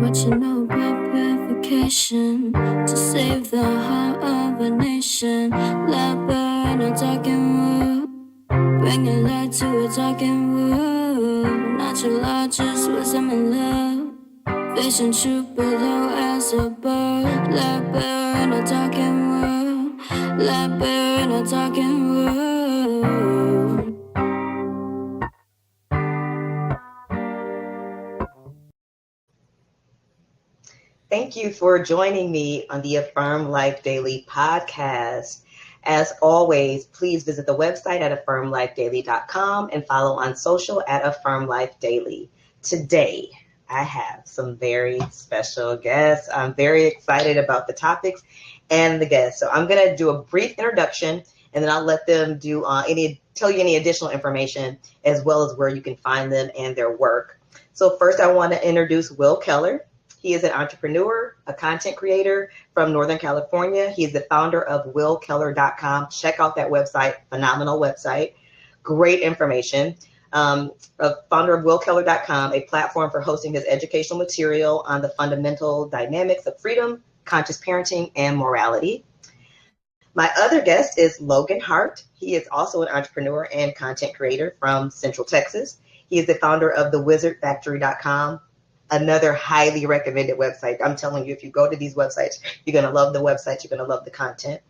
what you know about purification to save the heart of a nation. Let burn a talking wood, bringing light to a talking wood. Natural law, just wisdom and love, vision, truth below as a bird. Let burn a talking wood, let burn a talking wood. Thank you for joining me on the Affirm Life Daily podcast. As always, please visit the website at affirmlifedaily.com and follow on social at Affirm Life Daily. Today, I have some very special guests. I'm very excited about the topics and the guests. So I'm going to do a brief introduction, and then I'll let them do tell you any additional information, as well as where you can find them and their work. So first, I want to introduce Will Keller. He is an entrepreneur, a content creator from Northern California. He is the founder of willkeller.com. Check out that website, phenomenal website, great information. A founder of willkeller.com, a platform for hosting his educational material on the fundamental dynamics of freedom, conscious parenting, and morality. My other guest is Logan Hart. He is also an entrepreneur and content creator from Central Texas. He is the founder of thewizardfactory.com. Another highly recommended website. I'm telling you, if you go to these websites, you're going to love the website. You're going to love the content.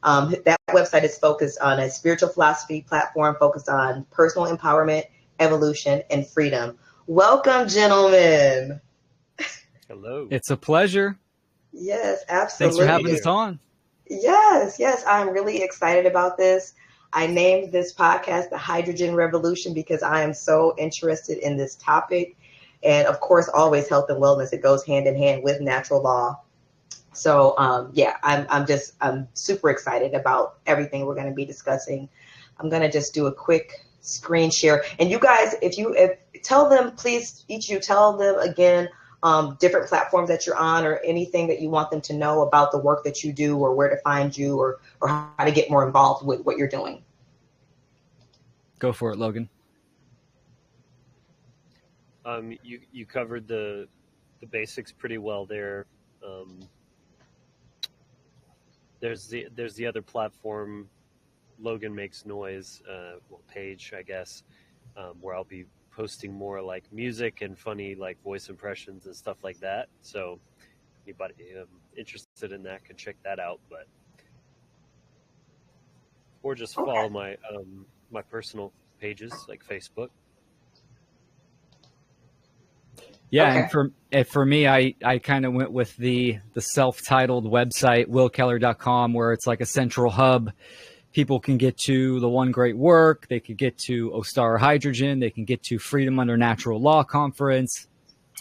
That website is focused on a spiritual philosophy platform focused on personal empowerment, evolution, and freedom. Welcome, gentlemen. Hello. It's a pleasure. Yes, absolutely. Thanks for having us on. Yes, I'm really excited about this. I named this podcast The Hydrogen Revolution because I am so interested in this topic. And of course, always health and wellness. It goes hand in hand with natural law. So I'm super excited about everything we're going to be discussing. I'm going to just do a quick screen share. And you guys, if tell them, please, each of you tell them again, different platforms that you're on or anything that you want them to know about the work that you do or where to find you or how to get more involved with what you're doing. Go for it, Logan. You covered the basics pretty well there. There's the other platform, Logan Makes Noise, page, I guess, where I'll be posting more like music and funny like voice impressions and stuff like that. So anybody interested in that can check that out. Or just follow my my personal pages like Facebook. Yeah, Okay. and for me, I kind of went with the self-titled website, willkeller.com, where it's like a central hub. People can get to the One Great Work. They could get to Ostara Hydrogen. They can get to Freedom Under Natural Law Conference,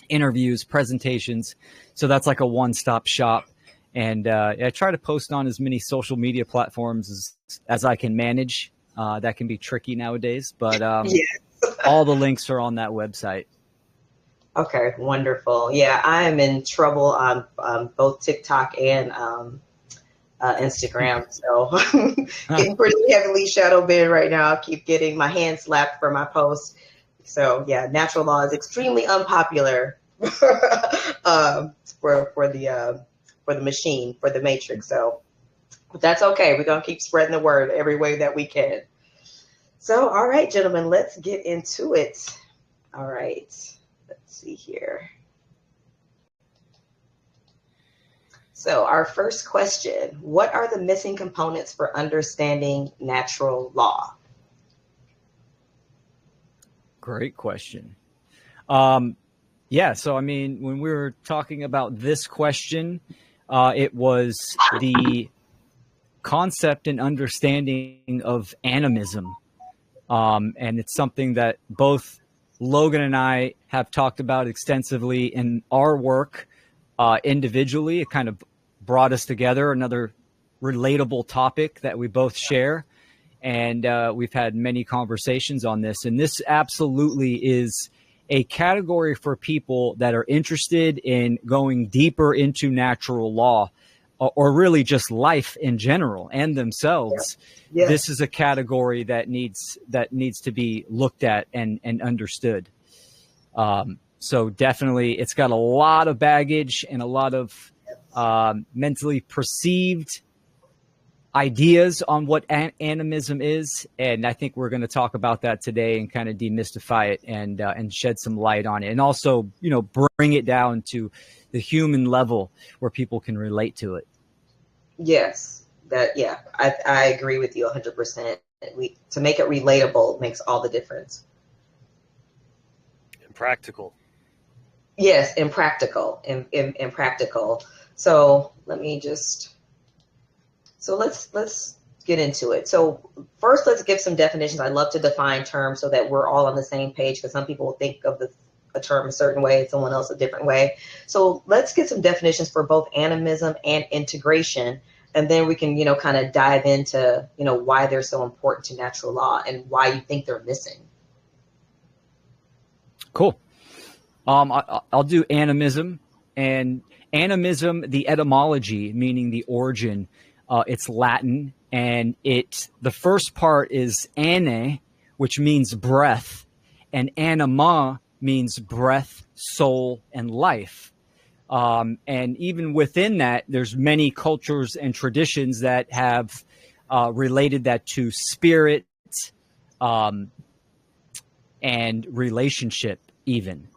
interviews, presentations. So that's like a one-stop shop. And I try to post on as many social media platforms as I can manage. That can be tricky nowadays, but all the links are on that website. Okay, wonderful. Yeah, I am in trouble on both TikTok and Instagram. So getting pretty heavily shadow banned right now. I keep getting my hand slapped for my posts. So yeah, natural law is extremely unpopular for the machine, for the matrix. So but that's okay. We're gonna keep spreading the word every way that we can. So all right, gentlemen, let's get into it. All right. Let's see here. So our first question, what are the missing components for understanding natural law? Great question. So I mean, when we were talking about this question, it was the concept and understanding of animism. And it's something that both Logan and I have talked about extensively in our work individually. It kind of brought us together, another relatable topic that we both share. And we've had many conversations on this. And this absolutely is a category for people that are interested in going deeper into natural law or really just life in general and themselves. Yeah. This is a category that needs to be looked at and understood. So definitely, it's got a lot of baggage and a lot of mentally perceived ideas on what animism is, and I think we're going to talk about that today and kind of demystify it and shed some light on it, and also, you know, bring it down to the human level where people can relate to it. Yes, I agree with you 100%. To make it relatable makes all the difference. And practical. Yes, and practical, and practical. So let's get into it. So first, let's give some definitions. I love to define terms so that we're all on the same page, because some people will think of a term a certain way, someone else a different way. So let's get some definitions for both animism and integration, and then we can, kind of dive into, why they're so important to natural law and why you think they're missing. Cool. I'll do animism. And animism, the etymology, meaning the origin, it's Latin, and the first part is ane, which means breath, and anima means breath, soul, and life. And even within that, there's many cultures and traditions that have related that to spirit and relationship even.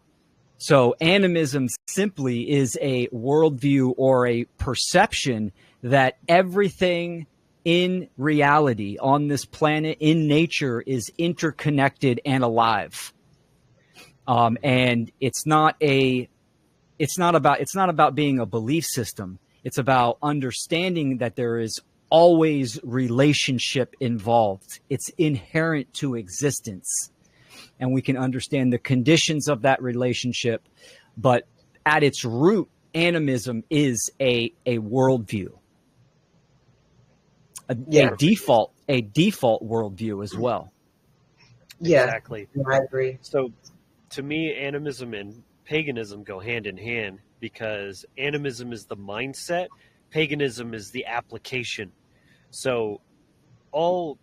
So animism simply is a worldview or a perception that everything in reality on this planet, in nature, is interconnected and alive. And it's not about being a belief system. It's about understanding that there is always relationship involved. It's inherent to existence. And we can understand the conditions of that relationship. But at its root, animism is a worldview, a default worldview as well. Yeah, exactly. I agree. So to me, animism and paganism go hand in hand, because animism is the mindset, paganism is the application. So all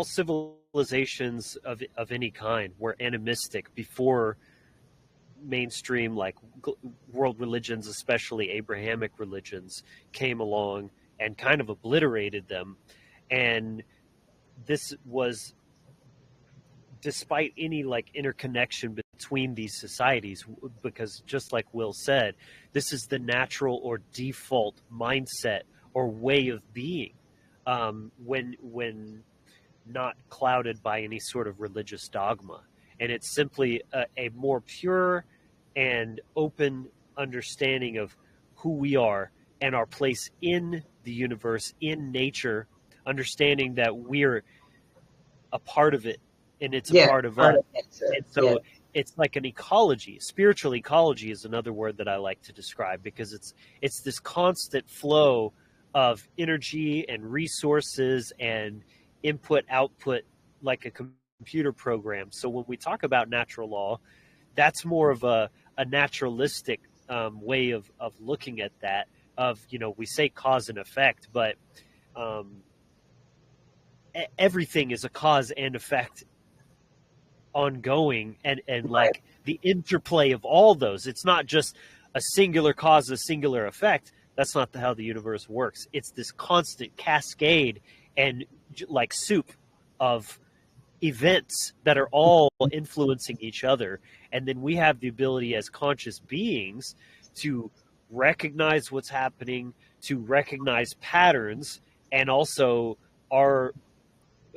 civilizations of any kind were animistic before mainstream, like world religions, especially Abrahamic religions, came along and kind of obliterated them. And this was despite any like interconnection between these societies, because just like Will said, this is the natural or default mindset or way of being, when not clouded by any sort of religious dogma. And it's simply a more pure and open understanding of who we are and our place in the universe, in nature, understanding that we're a part of it and it's a part of us. And so it's like an ecology. Spiritual ecology is another word that I like to describe, because it's this constant flow of energy and resources and input output, like a computer program. So when we talk about natural law, that's more of a naturalistic way of looking at that, of, we say cause and effect, but everything is a cause and effect ongoing, and like the interplay of all those. It's not just a singular cause, a singular effect. That's not how the universe works. It's this constant cascade and like soup of events that are all influencing each other. And then we have the ability as conscious beings to recognize what's happening, to recognize patterns, and also our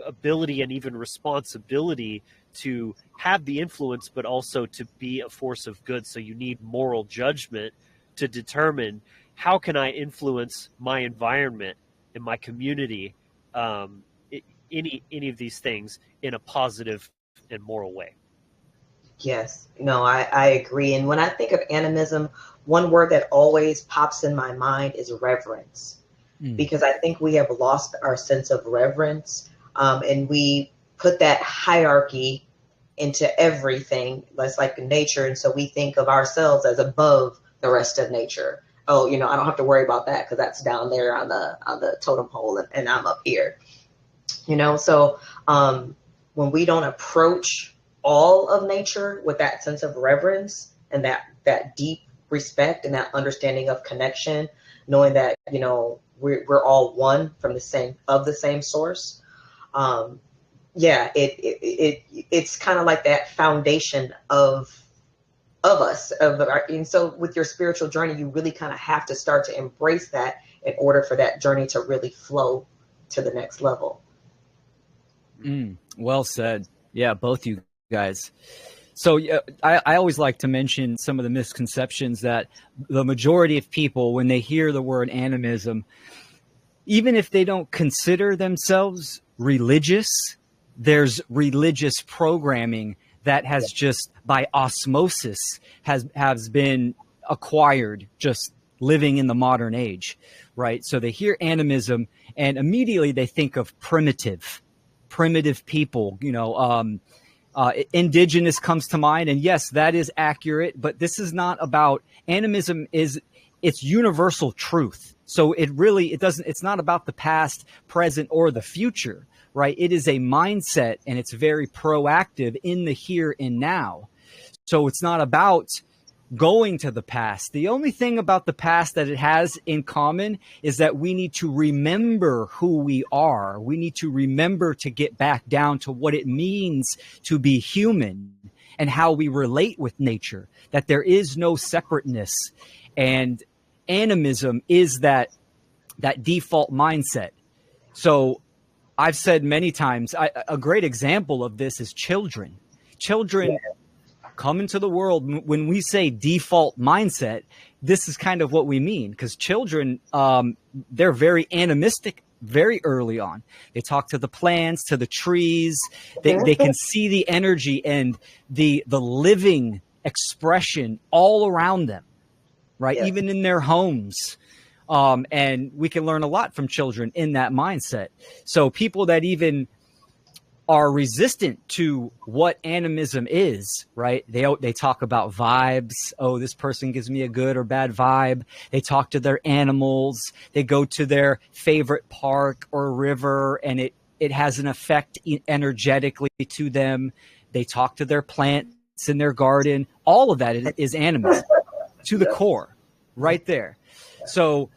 ability and even responsibility to have the influence, but also to be a force of good. So you need moral judgment to determine, how can I influence my environment and my community, any of these things, in a positive and moral way. Yes, no, I agree. And when I think of animism, one word that always pops in my mind is reverence, because I think we have lost our sense of reverence, and we put that hierarchy into everything. That's like nature. And so we think of ourselves as above the rest of nature. Oh, I don't have to worry about that because that's down there on the totem pole, and I'm up here. So when we don't approach all of nature with that sense of reverence and that deep respect and that understanding of connection, knowing that, you know, we're all one from the same source. Yeah, it's kind of like that foundation of us, and so with your spiritual journey, you really kind of have to start to embrace that in order for that journey to really flow to the next level. Well said. Yeah, both you guys. So I always like to mention some of the misconceptions that the majority of people, when they hear the word animism, even if they don't consider themselves religious, there's religious programming that has just by osmosis has been acquired just living in the modern age, right? So they hear animism and immediately they think of primitive people, you know, indigenous comes to mind. And yes, that is accurate, but this is not about animism. It's universal truth. So it's not about the past, present, or the future, right? It is a mindset, and it's very proactive in the here and now. So it's not about going to the past. The only thing about the past that it has in common is that we need to remember who we are. We need to remember to get back down to what it means to be human and how we relate with nature, that there is no separateness. And animism is that default mindset. So I've said many times, a great example of this is children. Children come into the world. When we say default mindset, this is kind of what we mean, because children, they're very animistic very early on. They talk to the plants, to the trees. They can see the energy and the living expression all around them, right? Yes. Even in their homes. And we can learn a lot from children in that mindset. So people that even are resistant to what animism is, right? They talk about vibes. Oh, this person gives me a good or bad vibe. They talk to their animals. They go to their favorite park or river, and it has an effect energetically to them. They talk to their plants in their garden. All of that is animism to the core, right there. So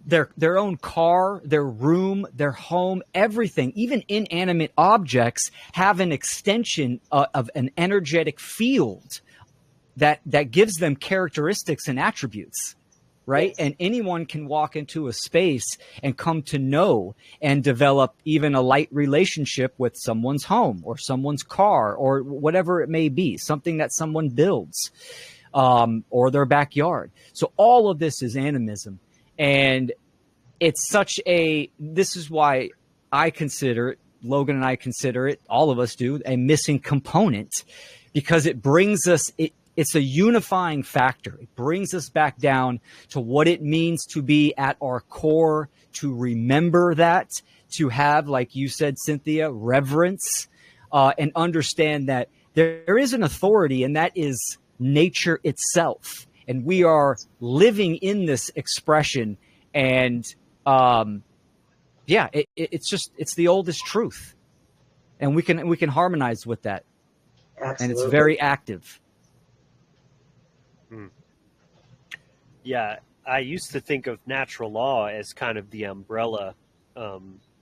their own car, their room, their home, everything, even inanimate objects have an extension of an energetic field that gives them characteristics and attributes, right? Yes. And anyone can walk into a space and come to know and develop even a light relationship with someone's home or someone's car or whatever it may be, something that someone builds, or their backyard. So all of this is animism. And it's this is why I consider it, Logan and I consider it, all of us do, a missing component, because it brings us, it's a unifying factor. It brings us back down to what it means to be at our core, to remember that, to have, like you said, Cynthia, reverence, and understand that there is an authority, and that is nature itself. And we are living in this expression. And it's the oldest truth. And we can harmonize with that. Absolutely. And it's very active. Yeah, I used to think of natural law as kind of the umbrella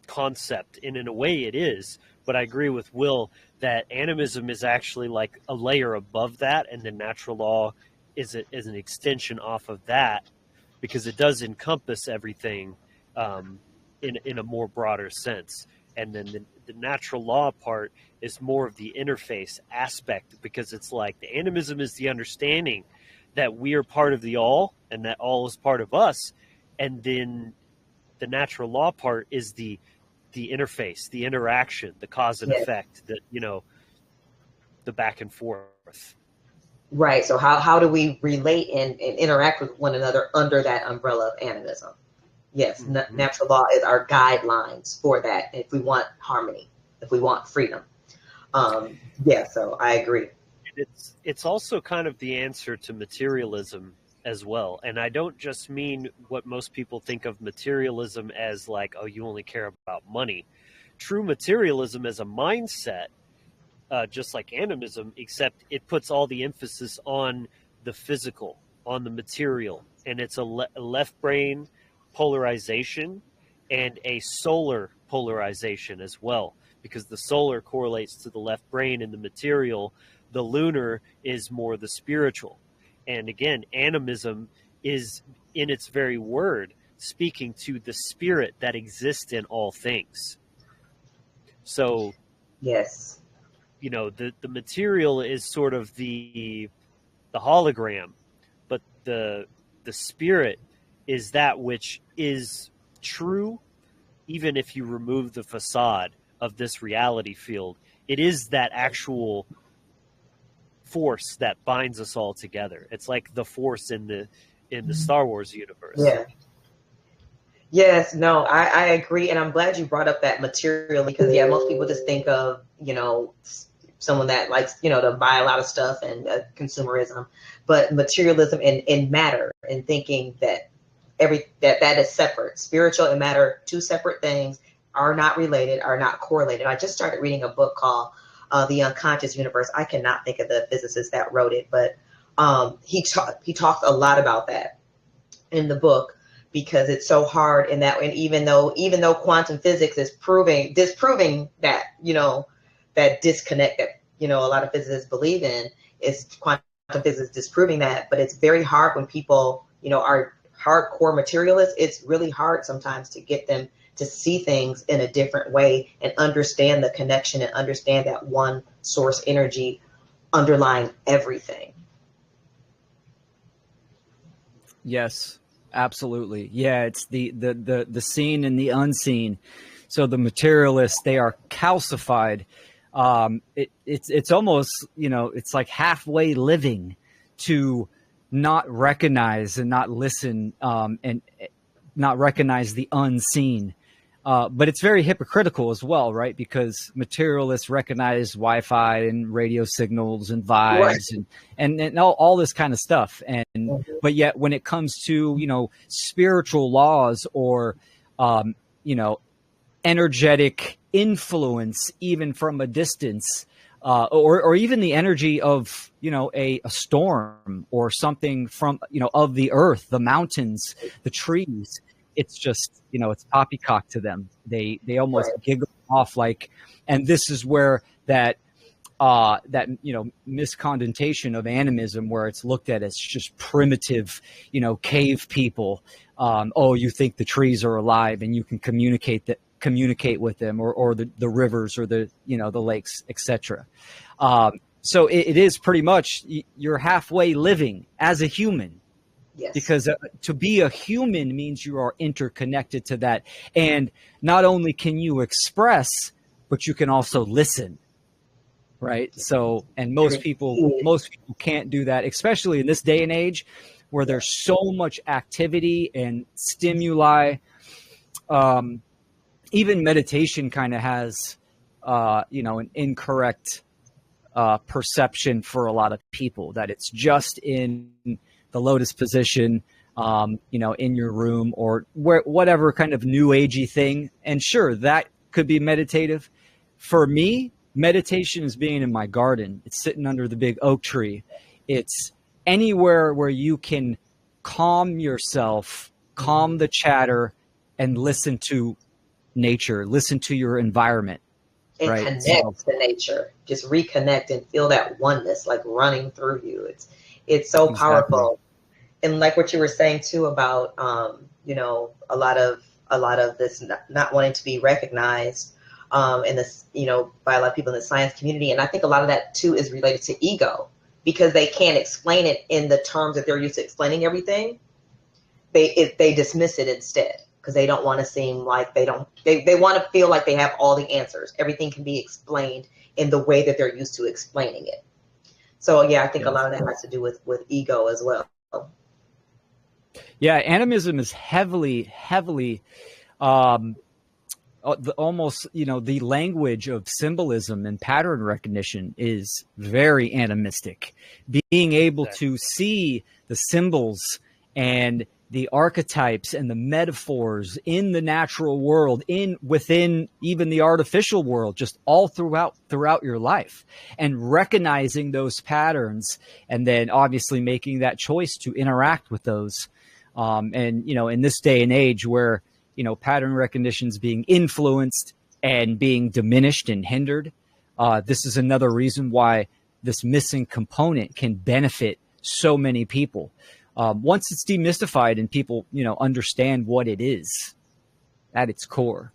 concept, and in a way it is. But I agree with Will that animism is actually like a layer above that, and then natural law is an extension off of that, because it does encompass everything in a more broader sense. And then the natural law part is more of the interface aspect, because it's like the animism is the understanding that we are part of the all and that all is part of us. And then the natural law part is the interface, the interaction, the cause and effect, the back and forth. Right. So how do we relate and interact with one another under that umbrella of animism? Yes, natural law is our guidelines for that. If we want harmony, if we want freedom. So I agree. It's also kind of the answer to materialism as well. And I don't just mean what most people think of materialism as like, oh, you only care about money. True materialism as a mindset just like animism, except it puts all the emphasis on the physical, on the material, and it's a left brain polarization and a solar polarization as well, because the solar correlates to the left brain and the material. The lunar is more the spiritual. And again, animism is, in its very word, speaking to the spirit that exists in all things. So, Yes. you know, the material is sort of the hologram, but the spirit is that which is true, even if you remove the facade of this reality field. It is that actual force that binds us all together. It's like the force in the Star Wars universe. Yeah. Yes, no, I agree. And I'm glad you brought up that material, because yeah, most people just think of, you know, someone that likes, you know, to buy a lot of stuff and consumerism, but materialism and matter, and thinking that that is separate. Spiritual and matter, two separate things, are not related, are not correlated. I just started reading a book called The Unconscious Universe. I cannot think of the physicist that wrote it, but he talked a lot about that in the book, because it's so hard in that. And even though quantum physics is disproving that, you know, that disconnect that, you know, a lot of physicists believe in, is quantum physics disproving that. But it's very hard when people, you know, are hardcore materialists. It's really hard sometimes to get them to see things in a different way and understand the connection and understand that one source energy underlying everything. Yes, absolutely. Yeah, it's the seen and the unseen. So the materialists, they are calcified. It's almost, you know, it's like halfway living to not recognize and not listen, and not recognize the unseen. But it's very hypocritical as well, right? Because materialists recognize Wi-Fi and radio signals and vibes, right, and all this kind of stuff. And but yet when it comes to, you know, spiritual laws or, you know, energetic influence, even from a distance, or even the energy of, you know, a storm or something from, you know, of the earth, the mountains, the trees, it's just, you know, it's poppycock to them. They almost giggle off like, and this is where that you know, misconnotation of animism, where it's looked at as just primitive, you know, cave people. Oh, you think the trees are alive and you can communicate with them, or the rivers, or the, you know, the lakes, etc. So it is pretty much, you're halfway living as a human. Yes. Because to be a human means you are interconnected to that. And not only can you express, but you can also listen. Right. So, and most people can't do that, especially in this day and age where there's so much activity and stimuli. Even meditation kind of has, you know, an incorrect perception for a lot of people, that it's just in the lotus position, you know, in your room, or whatever kind of new agey thing. And sure, that could be meditative. For me, meditation is being in my garden. It's sitting under the big oak tree. It's anywhere where you can calm yourself, calm the chatter, and listen to nature, listen to your environment. And right? connect to nature. Just reconnect and feel that oneness like running through you. It's so powerful. And like what you were saying too about, you know, a lot of this not wanting to be recognized, in this, you know, by a lot of people in the science community. And I think a lot of that too is related to ego, because they can't explain it in the terms that they're used to explaining everything. They dismiss it instead, because they don't want to seem like they want to feel like they have all the answers. Everything can be explained in the way that they're used to explaining it. So yeah, I think a lot of that has to do with ego as well. Yeah, animism is heavily, almost, you know, the language of symbolism and pattern recognition is very animistic. Being able to see the symbols and the archetypes and the metaphors in the natural world, within even the artificial world, just all throughout your life, and recognizing those patterns, and then obviously making that choice to interact with those. And, you know, in this day and age where, you know, pattern recognition is being influenced and being diminished and hindered, this is another reason why this missing component can benefit so many people. Once it's demystified and people, you know, understand what it is at its core.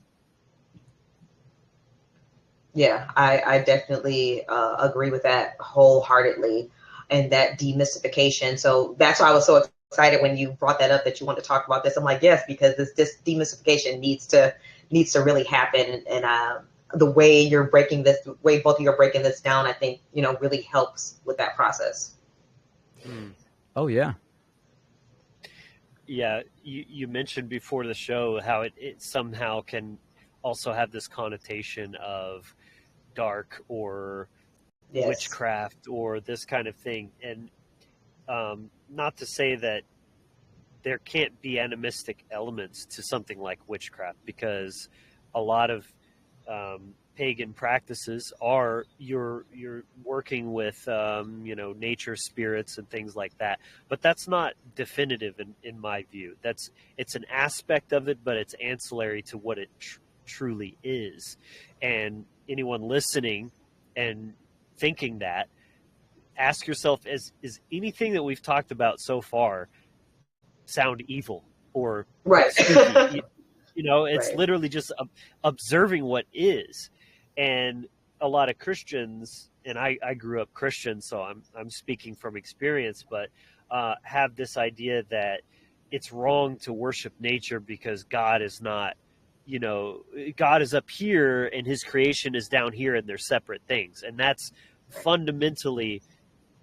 Yeah, I definitely agree with that wholeheartedly, and that demystification. So that's why I was so excited when you brought that up, that you want to talk about this. I'm like, yes, because this demystification needs to really happen. And the way both of you are breaking this down, I think, you know, really helps with that process. Oh yeah. Yeah, you mentioned before the show how it somehow can also have this connotation of dark or Yes. witchcraft or this kind of thing. And not to say that there can't be animistic elements to something like witchcraft, because a lot of pagan practices are you're working with you know, nature spirits and things like that, but that's not definitive in my view. It's an aspect of it, but it's ancillary to what it truly is. And anyone listening and thinking that, ask yourself, is anything that we've talked about so far sound evil or Right. spooky? You know, it's Right. literally just observing what is. And a lot of Christians, and I grew up Christian, so I'm speaking from experience, but have this idea that it's wrong to worship nature because God is not, you know, God is up here and his creation is down here, and they're separate things. And that's fundamentally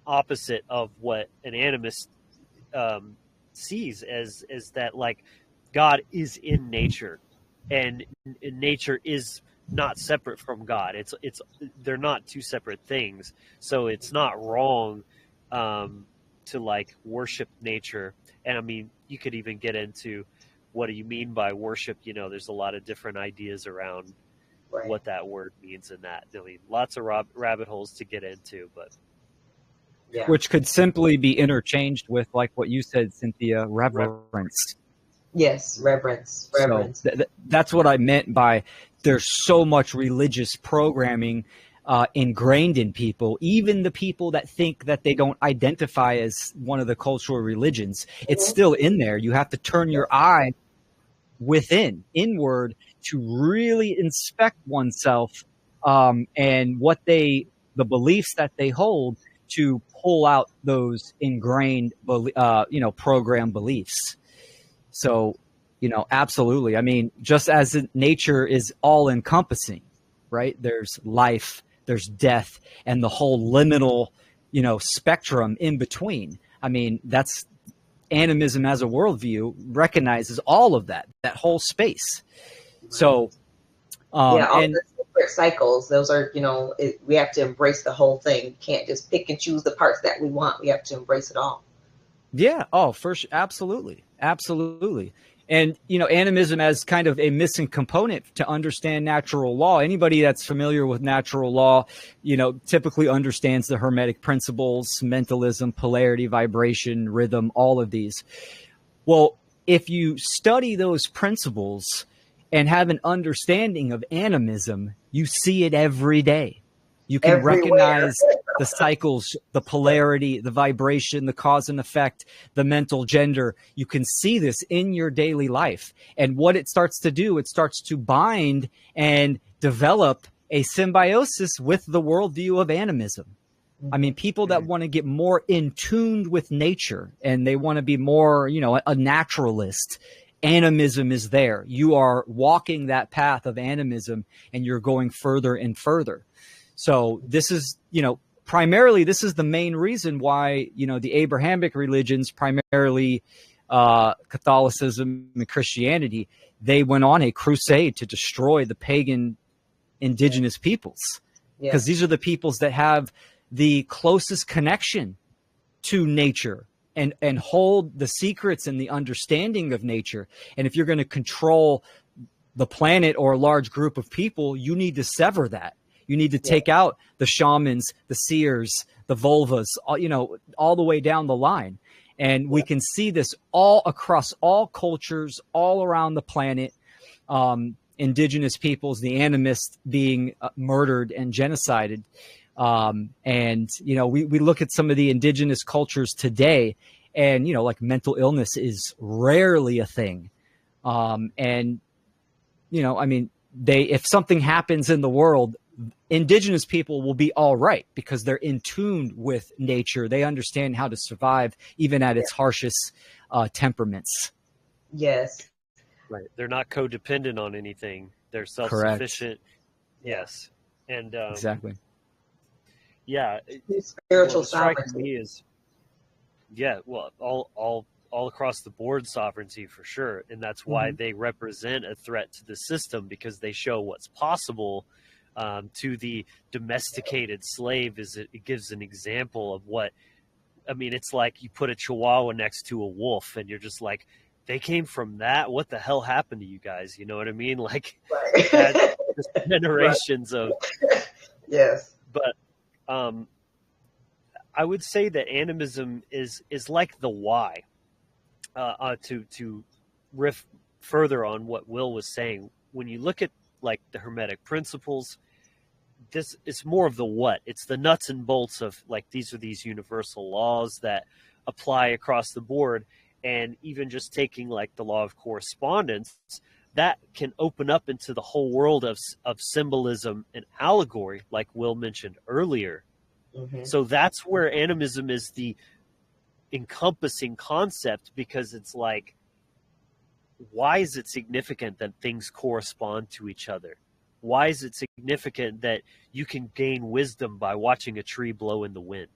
opposite of what an animist sees as that, like, God is in nature, and nature is not separate from God. It's they're not two separate things. So it's not wrong to like worship nature. And I mean, you could even get into what do you mean by worship? You know, there's a lot of different ideas around Right. what that word means in that. I mean, lots of rabbit holes to get into, but Yeah. Which could simply be interchanged with, like what you said, Cynthia, reverence. Yes, reverence. So that's what I meant by there's so much religious programming ingrained in people, even the people that think that they don't identify as one of the cultural religions. It's still in there. You have to turn your eye inward, to really inspect oneself and the beliefs that they hold, to pull out those ingrained, program beliefs. So, you know, absolutely. I mean, just as nature is all encompassing, right? There's life, there's death, and the whole liminal, you know, spectrum in between. I mean, that's animism as a worldview recognizes all of that whole space. So, all and the separate cycles, those are, you know, we have to embrace the whole thing. You can't just pick and choose the parts that we want. We have to embrace it all. yeah, oh, for sure, absolutely. And, you know, animism as kind of a missing component to understand natural law. Anybody that's familiar with natural law, you know, typically understands the Hermetic principles, mentalism, polarity, vibration, rhythm, all of these. Well, if you study those principles and have an understanding of animism, you see it every day. You can recognize the cycles, the polarity, the vibration, the cause and effect, the mental gender. You can see this in your daily life. And what it starts to do, it starts to bind and develop a symbiosis with the worldview of animism. I mean, people that want to get more in tune with nature and they want to be more, you know, a naturalist, animism is there. You are walking that path of animism and you're going further and further. So this is, you know, primarily this is the main reason why, you know, the Abrahamic religions, primarily Catholicism and Christianity, they went on a crusade to destroy the pagan indigenous peoples, because these are the peoples that have the closest connection to nature and hold the secrets and the understanding of nature. And if you're going to control the planet or a large group of people, you need to sever that. You need to take out the shamans, the seers, the vulvas, all the way down the line. And we can see this all across all cultures, all around the planet. Indigenous peoples, the animists being murdered and genocided. And, we look at some of the indigenous cultures today, and, like mental illness is rarely a thing. If something happens in the world, indigenous people will be all right because they're in tune with nature. They understand how to survive even at its harshest temperaments. Yes. Right. They're not codependent on anything. They're self-sufficient. Correct. Yes. And exactly. Yeah. Spiritual sovereignty is all across the board sovereignty for sure. And that's why they represent a threat to the system, because they show what's possible. To the domesticated slave, it gives an example of what, it's like you put a Chihuahua next to a wolf and you're just like, they came from that. What the hell happened to you guys? You know what I mean? Like that's just generations of. Yes. But I would say that animism is like the why. To riff further on what Will was saying, when you look at like the Hermetic principles, this is more of the what. It's the nuts and bolts of like these are these universal laws that apply across the board. And even just taking like the law of correspondence, that can open up into the whole world of symbolism and allegory, like Will mentioned earlier. So that's where animism is the encompassing concept, because it's like, why is it significant that things correspond to each other? Why is it significant that you can gain wisdom by watching a tree blow in the wind?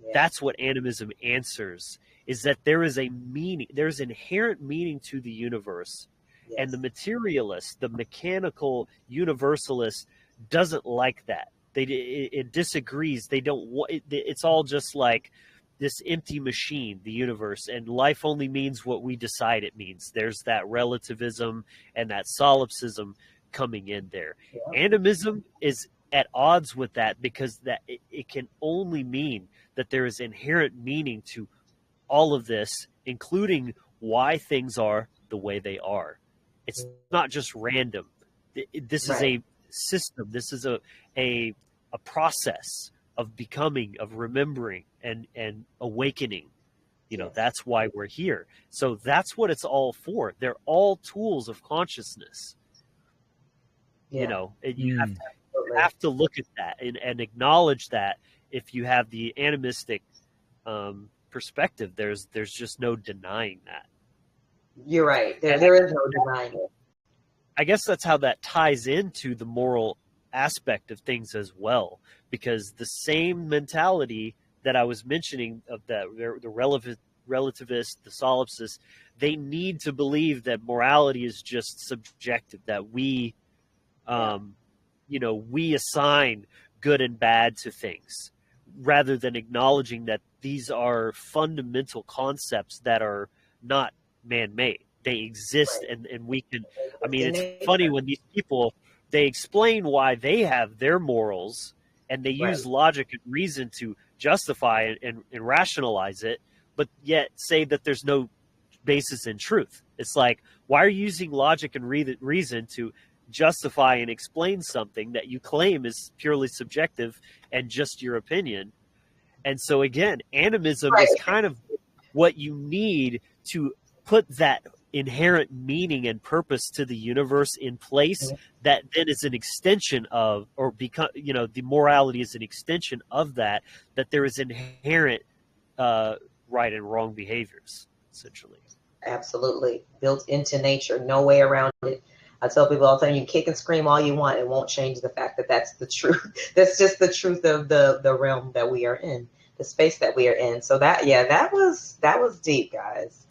Yeah. That's what animism answers, is that there is a meaning, there's inherent meaning to the universe. Yes. And the materialist, the mechanical universalist doesn't like that. It disagrees. They don't want it. It's all just like this empty machine, the universe, and life only means what we decide it means. There's that relativism and that solipsism coming in there. Yeah. Animism is at odds with that, because that it can only mean that there is inherent meaning to all of this, including why things are the way they are. It's not just random. This is a system. This is a process of becoming, of remembering and awakening. That's why we're here. So that's what it's all for. They're all tools of consciousness. Yeah. You have to look at that and acknowledge that. If you have the animistic perspective, there's just no denying that. You're right. There is no denying it. I guess that's how that ties into the moral aspect of things as well, because the same mentality that I was mentioning of the relativist, the solipsist, they need to believe that morality is just subjective, that we we assign good and bad to things, rather than acknowledging that these are fundamental concepts that are not man-made. They exist, and we can, it's funny when these people, they explain why they have their morals, and they use logic and reason to justify it and rationalize it, but yet say that there's no basis in truth. It's like, why are you using logic and reason to justify and explain something that you claim is purely subjective and just your opinion? And so again, animism is kind of what you need to put that inherent meaning and purpose to the universe in place, that then is an extension of, or become, the morality is an extension of that there is inherent right and wrong behaviors, essentially. Absolutely. Built into nature, no way around it. I tell people all the time, you kick and scream all you want, it won't change the fact that that's the truth. That's just the truth of the realm that we are in, the space that we are in. So that was deep, guys.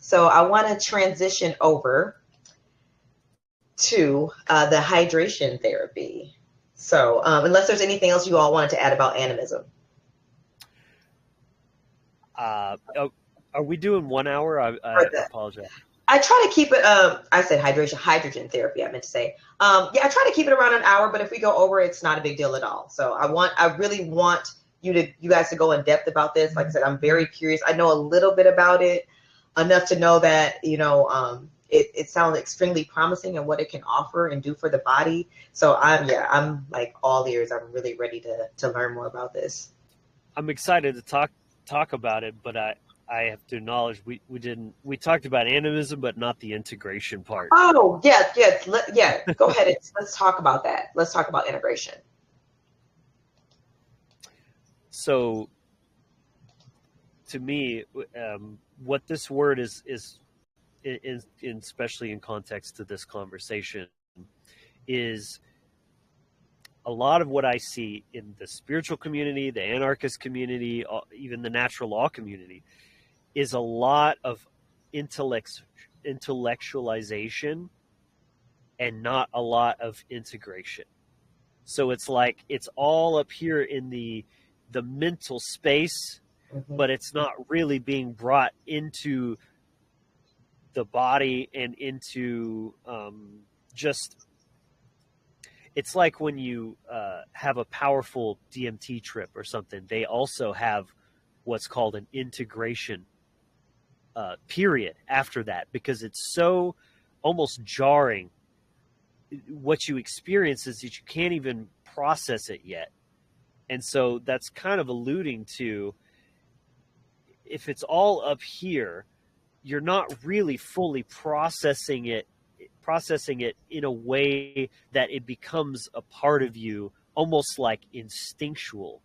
So I want to transition over to the hydration therapy. So unless there's anything else you all wanted to add about animism. Are we doing 1 hour? I apologize. I try to keep it. I said hydrogen therapy. I meant to say. Yeah, I try to keep it around an hour. But if we go over, it's not a big deal at all. So I really want you guys to go in depth about this. Like I said, I'm very curious. I know a little bit about it, enough to know that it sounds extremely promising and what it can offer and do for the body. So I'm like all ears. I'm really ready to learn more about this. I'm excited to talk about it, but I have to acknowledge we talked about animism, but not the integration part. Oh yeah. Go ahead. Let's talk about that. Let's talk about integration. So, to me, what this word is especially in context to this conversation, is a lot of what I see in the spiritual community, the anarchist community, even the natural law community, is a lot of intellectualization and not a lot of integration. So it's like it's all up here in the mental space, but it's not really being brought into the body and into just. It's like when you have a powerful DMT trip or something, they also have what's called an integration period after that, because it's so almost jarring. What you experience is that you can't even process it yet. And so that's kind of alluding to, if it's all up here, you're not really fully processing it in a way that it becomes a part of you, almost like instinctual.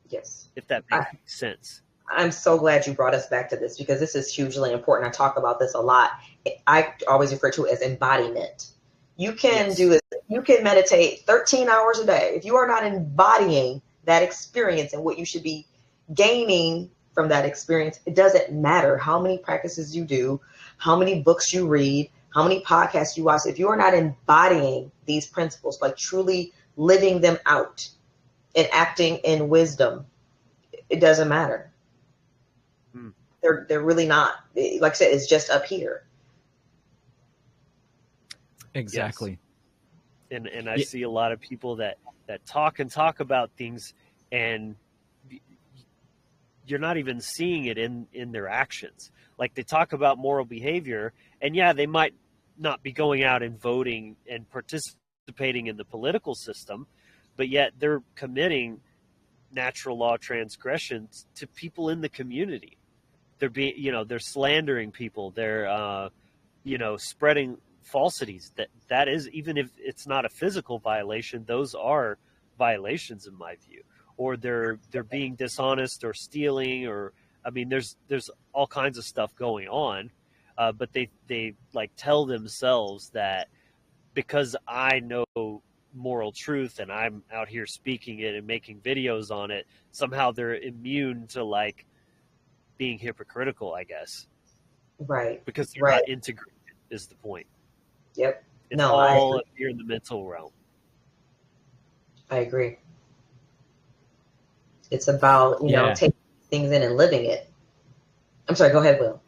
Yes. If that makes sense. I'm so glad you brought us back to this, because this is hugely important. I talk about this a lot. I always refer to it as embodiment. You can do it. You can meditate 13 hours a day. If you are not embodying that experience and what you should be gaining from that experience, it doesn't matter how many practices you do, how many books you read, how many podcasts you watch. If you are not embodying these principles, like truly living them out and acting in wisdom, it doesn't matter. They're really not. Like I said, it's just up here. Exactly. Yes. And I see a lot of people that talk about things, and you're not even seeing it in their actions. Like, they talk about moral behavior, and they might not be going out and voting and participating in the political system, but yet they're committing natural law transgressions to people in the community. They're they're slandering people. They're, spreading falsities. That is, even if it's not a physical violation, those are violations in my view. Or they're being dishonest or stealing, or there's all kinds of stuff going on, but they like tell themselves that because I know moral truth and I'm out here speaking it and making videos on it, somehow they're immune to like being hypocritical, I guess. Right. Because they're not integrated is the point. Yep. It's all up here in the mental realm. I agree. It's about, taking things in and living it. I'm sorry, go ahead, Will.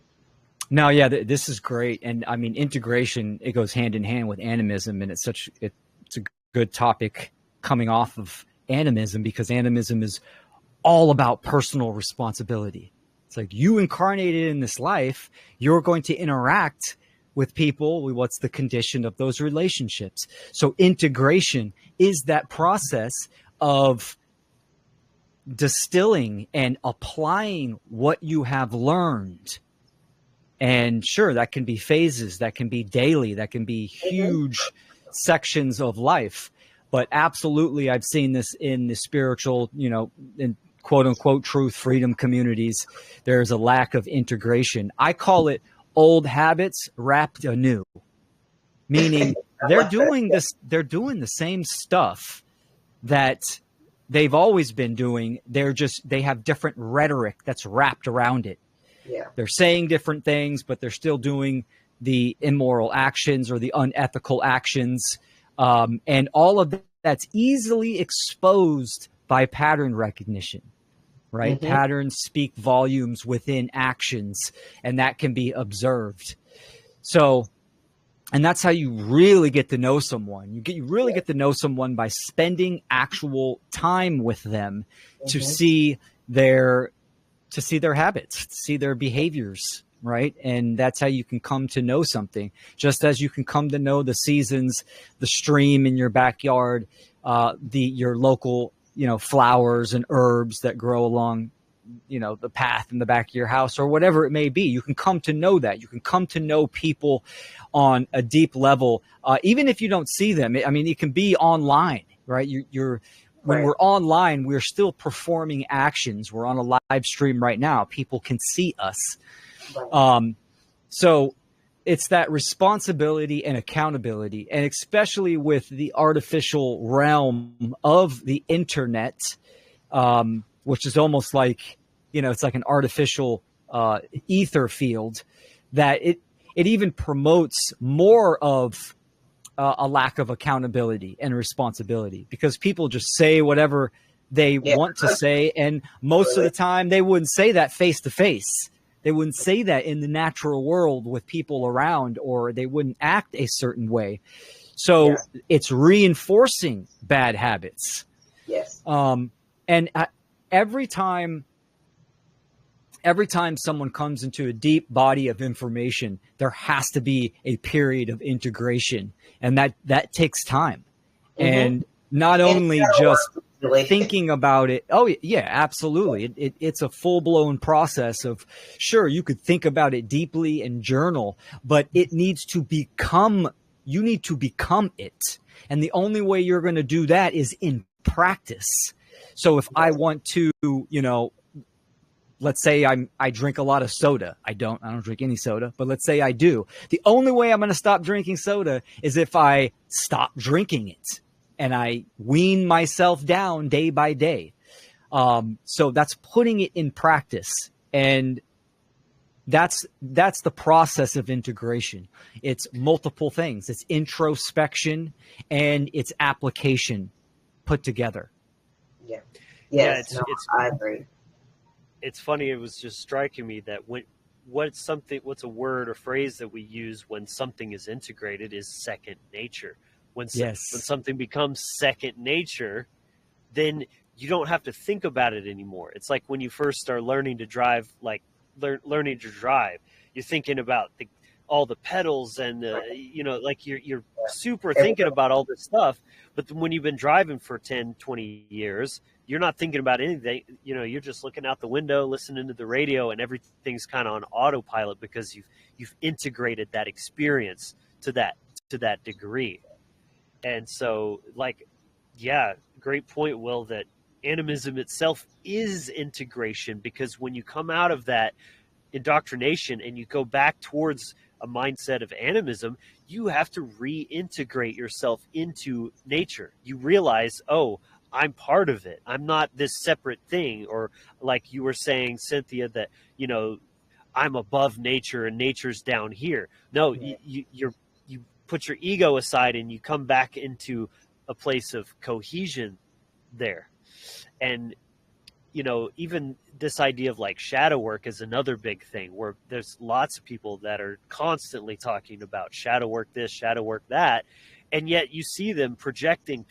No, this is great. And integration, it goes hand in hand with animism, and it's a good topic coming off of animism, because animism is all about personal responsibility. It's like, you incarnated in this life, you're going to interact with people. What's the condition of those relationships? So integration is that process of distilling and applying what you have learned. And sure, that can be phases, that can be daily, that can be huge sections of life. But absolutely, I've seen this in the spiritual, in quote unquote truth freedom communities. There's a lack of integration. I call it old habits wrapped anew, meaning they're doing the same stuff that they've always been doing. They have different rhetoric that's wrapped around it. Yeah. They're saying different things, but they're still doing the immoral actions or the unethical actions. And all of that's easily exposed by pattern recognition. right? Mm-hmm. Patterns speak volumes within actions, and that can be observed. So, and that's how you really get to know someone. You really get to know someone by spending actual time with them to Mm-hmm. see their habits, to see their behaviors, right? And that's how you can come to know something. Just as you can come to know the seasons, the stream in your backyard, your local, flowers and herbs that grow along, the path in the back of your house, or whatever it may be. You can come to know that. You can come to know people on a deep level, even if you don't see them. I mean, it can be online, right? When Right. we're online, we're still performing actions. We're on a live stream right now. People can see us. Right. So it's that responsibility and accountability, and especially with the artificial realm of the internet, which is almost like, it's like an artificial ether field, that it even promotes more of a lack of accountability and responsibility, because people just say whatever they Yeah. want to say. And most of the time they wouldn't say that face to face. They wouldn't say that in the natural world with people around, or they wouldn't act a certain way. So it's reinforcing bad habits. Yes. And every time someone comes into a deep body of information, there has to be a period of integration, and that takes time. Mm-hmm. And not only just thinking about it. Oh yeah, absolutely. It's a full-blown process of, sure, you could think about it deeply and journal, but it needs to become, you need to become it. And the only way you're going to do that is in practice. So if I want to, let's say I drink a lot of soda. I don't drink any soda, but let's say I do. The only way I'm going to stop drinking soda is if I stop drinking it and I wean myself down day by day. So that's putting it in practice. And that's the process of integration. It's multiple things. It's introspection and it's application put together. Yeah. Yes. I agree. It's funny. It was just striking me that what's a word or phrase that we use when something is integrated is second nature. When something becomes second nature, then you don't have to think about it anymore. It's like when you first start learning to drive, learning to drive, you're thinking about all the pedals and you're super thinking about all this stuff. But when you've been driving for 10, 20 years, you're not thinking about anything. You're just looking out the window, listening to the radio, and everything's kind of on autopilot because you've integrated that experience to that degree. And so, great point, Will, that animism itself is integration, because when you come out of that indoctrination and you go back towards a mindset of animism, you have to reintegrate yourself into nature. You realize, oh, I'm part of it. I'm not this separate thing. Or like you were saying, Cynthia, that, I'm above nature and nature's down here. No, you put your ego aside and you come back into a place of cohesion there. And, even this idea of shadow work is another big thing, where there's lots of people that are constantly talking about shadow work this, shadow work that. And yet you see them projecting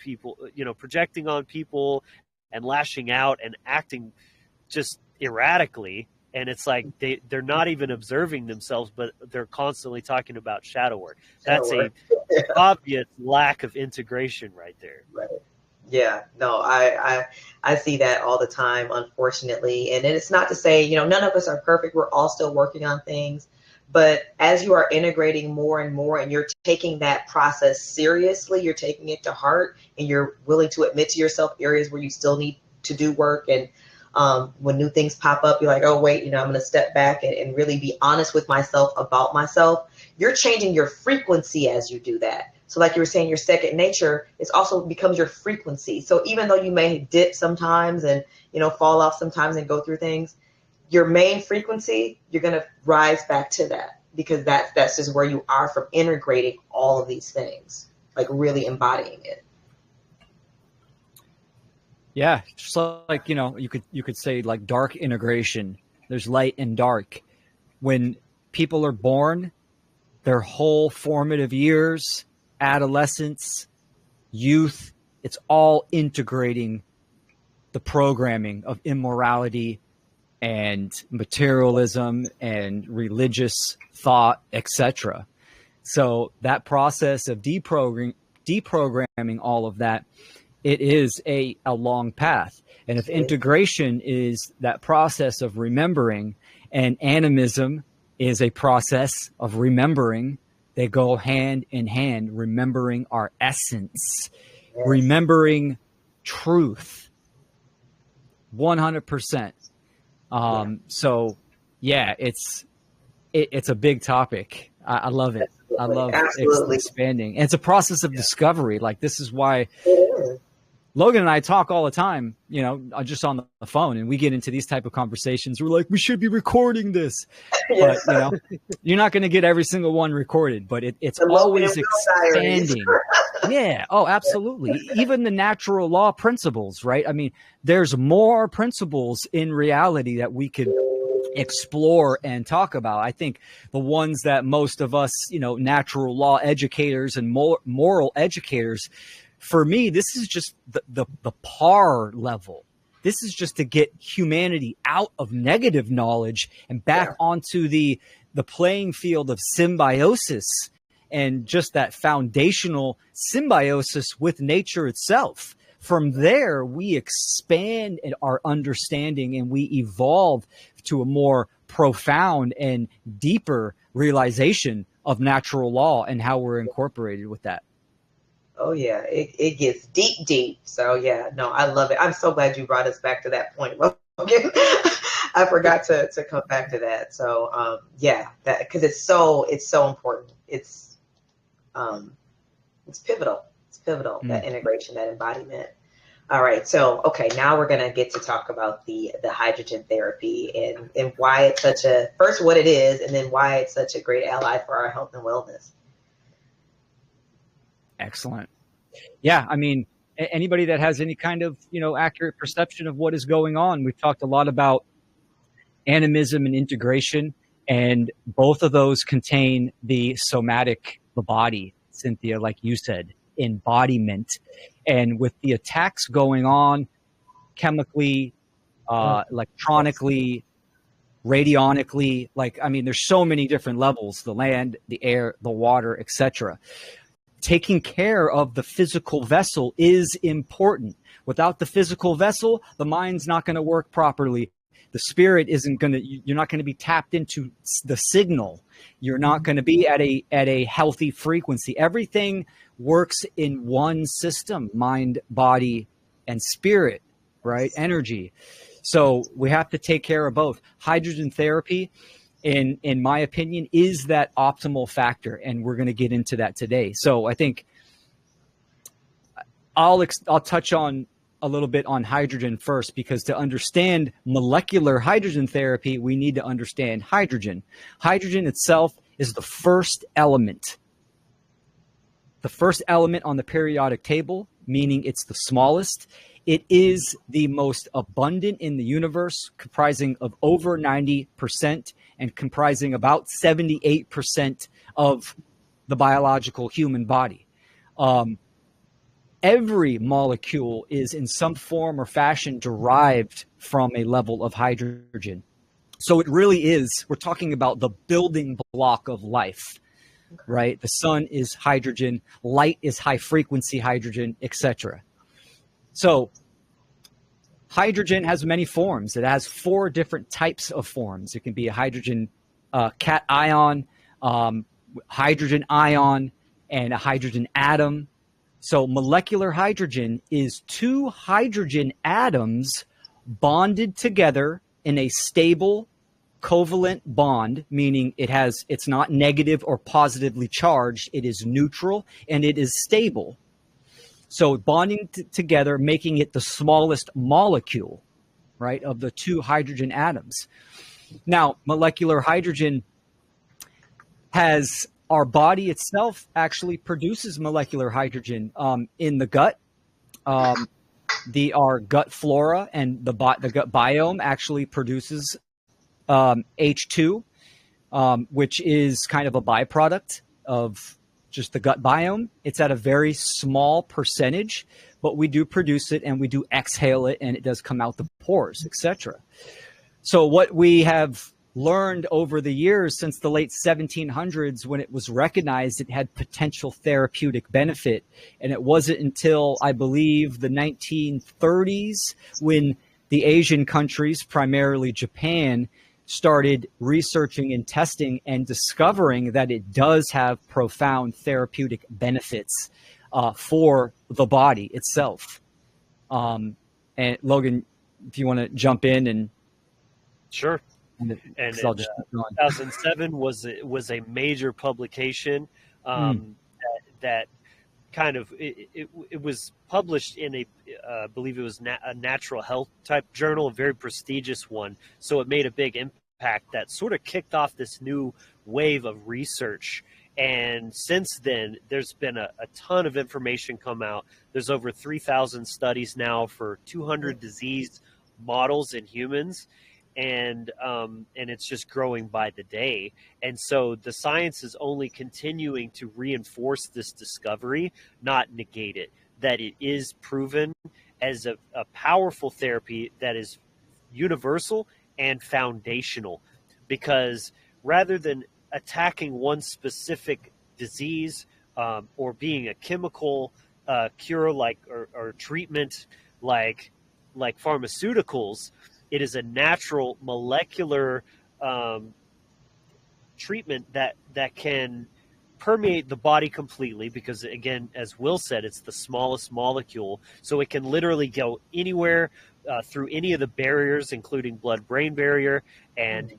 on people and lashing out and acting just erratically. And it's like they're not even observing themselves, but they're constantly talking about shadow work. That's a obvious lack of integration right there. Right. Yeah, no, I see that all the time, unfortunately. And it's not to say, none of us are perfect. We're all still working on things. But as you are integrating more and more, and you're taking that process seriously, you're taking it to heart, and you're willing to admit to yourself areas where you still need to do work. And when new things pop up, you're like, oh, wait, I'm going to step back and really be honest with myself about myself. You're changing your frequency as you do that. So like you were saying, your second nature, it also becomes your frequency. So even though you may dip sometimes and, fall off sometimes and go through things, your main frequency, you're going to rise back to that, because that's just where you are from integrating all of these things, like really embodying it. Yeah, just like, you could say like dark integration. There's light and dark. When people are born, their whole formative years, adolescence, youth, it's all integrating the programming of immorality and materialism and religious thought, etc. So that process of deprogramming all of that, it is a long path. And if integration is that process of remembering, and animism is a process of remembering, they go hand in hand, remembering our essence, Yes. remembering truth, 100%. So yeah, it's a big topic. I love it. I love Absolutely. expanding. And it's a process of discovery. Like, this is why It is. Logan and I talk all the time, just on the phone, and we get into these type of conversations. We're like, we should be recording this, Yes. but you're not going to get every single one recorded, but it's The Logan always and Will diaries. expanding. Yeah. Oh, absolutely. Even the natural law principles, right? I mean, there's more principles in reality that we could explore and talk about. I think the ones that most of us, natural law educators and moral educators, for me, this is just the par level. This is just to get humanity out of negative knowledge and back onto the playing field of symbiosis, and just that foundational symbiosis with nature itself. From there, we expand our understanding and we evolve to a more profound and deeper realization of natural law and how we're incorporated with that. Oh yeah, it gets deep. So yeah, no, I love it. I'm so glad you brought us back to that point, Logan. I forgot to come back to that. So yeah, that, because it's so important. It's pivotal. It's pivotal, that integration, that embodiment. All right, so okay, now we're gonna get to talk about the hydrogen therapy and why it's such a, first what it is, and then why it's such a great ally for our health and wellness. Excellent. Yeah, I mean, anybody that has any kind of accurate perception of what is going on, we've talked a lot about animism and integration, and both of those contain the somatic, the body, Cynthia, like you said, embodiment. And with the attacks going on chemically, electronically, radionically, there's so many different levels: the land, the air, the water, etc. Taking care of the physical vessel is important. Without the physical vessel, the mind's not going to work properly. The spirit isn't going to, you're not going to be tapped into the signal. You're not going to be at a healthy frequency. Everything works in one system: mind, body, and spirit, right? Energy. So we have to take care of both. Hydrogen therapy, in my opinion, is that optimal factor, and we're going to get into that today. So I think I'll touch on a little bit on hydrogen first, because to understand molecular hydrogen therapy, we need to understand hydrogen. Hydrogen itself is the first element on the periodic table, meaning it's the smallest. It is the most abundant in the universe, comprising of over 90% and comprising about 78% of the biological human body. Every molecule is in some form or fashion derived from a level of hydrogen. So it really is, we're talking about the building block of life, right? The sun is hydrogen, light is high frequency hydrogen, etc. So hydrogen has many forms. It has 4 different types of forms. It can be a hydrogen cation, hydrogen ion, and a hydrogen atom. So molecular hydrogen is 2 hydrogen atoms bonded together in a stable covalent bond, meaning it's not negative or positively charged. It is neutral and it is stable. So bonding together, making it the smallest molecule, right, of the 2 hydrogen atoms. Now, molecular hydrogen has, our body itself actually produces molecular hydrogen in the gut. our gut flora and the gut biome actually produces H2, which is kind of a byproduct of just the gut biome. It's at a very small percentage, but we do produce it and we do exhale it, and it does come out the pores, etc. So what we have learned over the years since the late 1700s, when it was recognized it had potential therapeutic benefit, and it wasn't until, I believe, the 1930s when the Asian countries, primarily Japan, started researching and testing and discovering that it does have profound therapeutic benefits for the body itself. And Logan, if you want to jump in and sure. And 2007 was a major publication that kind of it was published in I believe it was a natural health type journal, a very prestigious one. So it made a big impact that sort of kicked off this new wave of research. And since then, there's been a ton of information come out. There's over 3,000 studies now for 200 disease models in humans. And it's just growing by the day. And so the science is only continuing to reinforce this discovery, not negate it, that it is proven as a powerful therapy that is universal and foundational. Because rather than attacking one specific disease or being a chemical cure or treatment like pharmaceuticals, it is a natural molecular treatment that can permeate the body completely, because, again, as Will said, it's the smallest molecule. So it can literally go anywhere through any of the barriers, including blood-brain barrier, and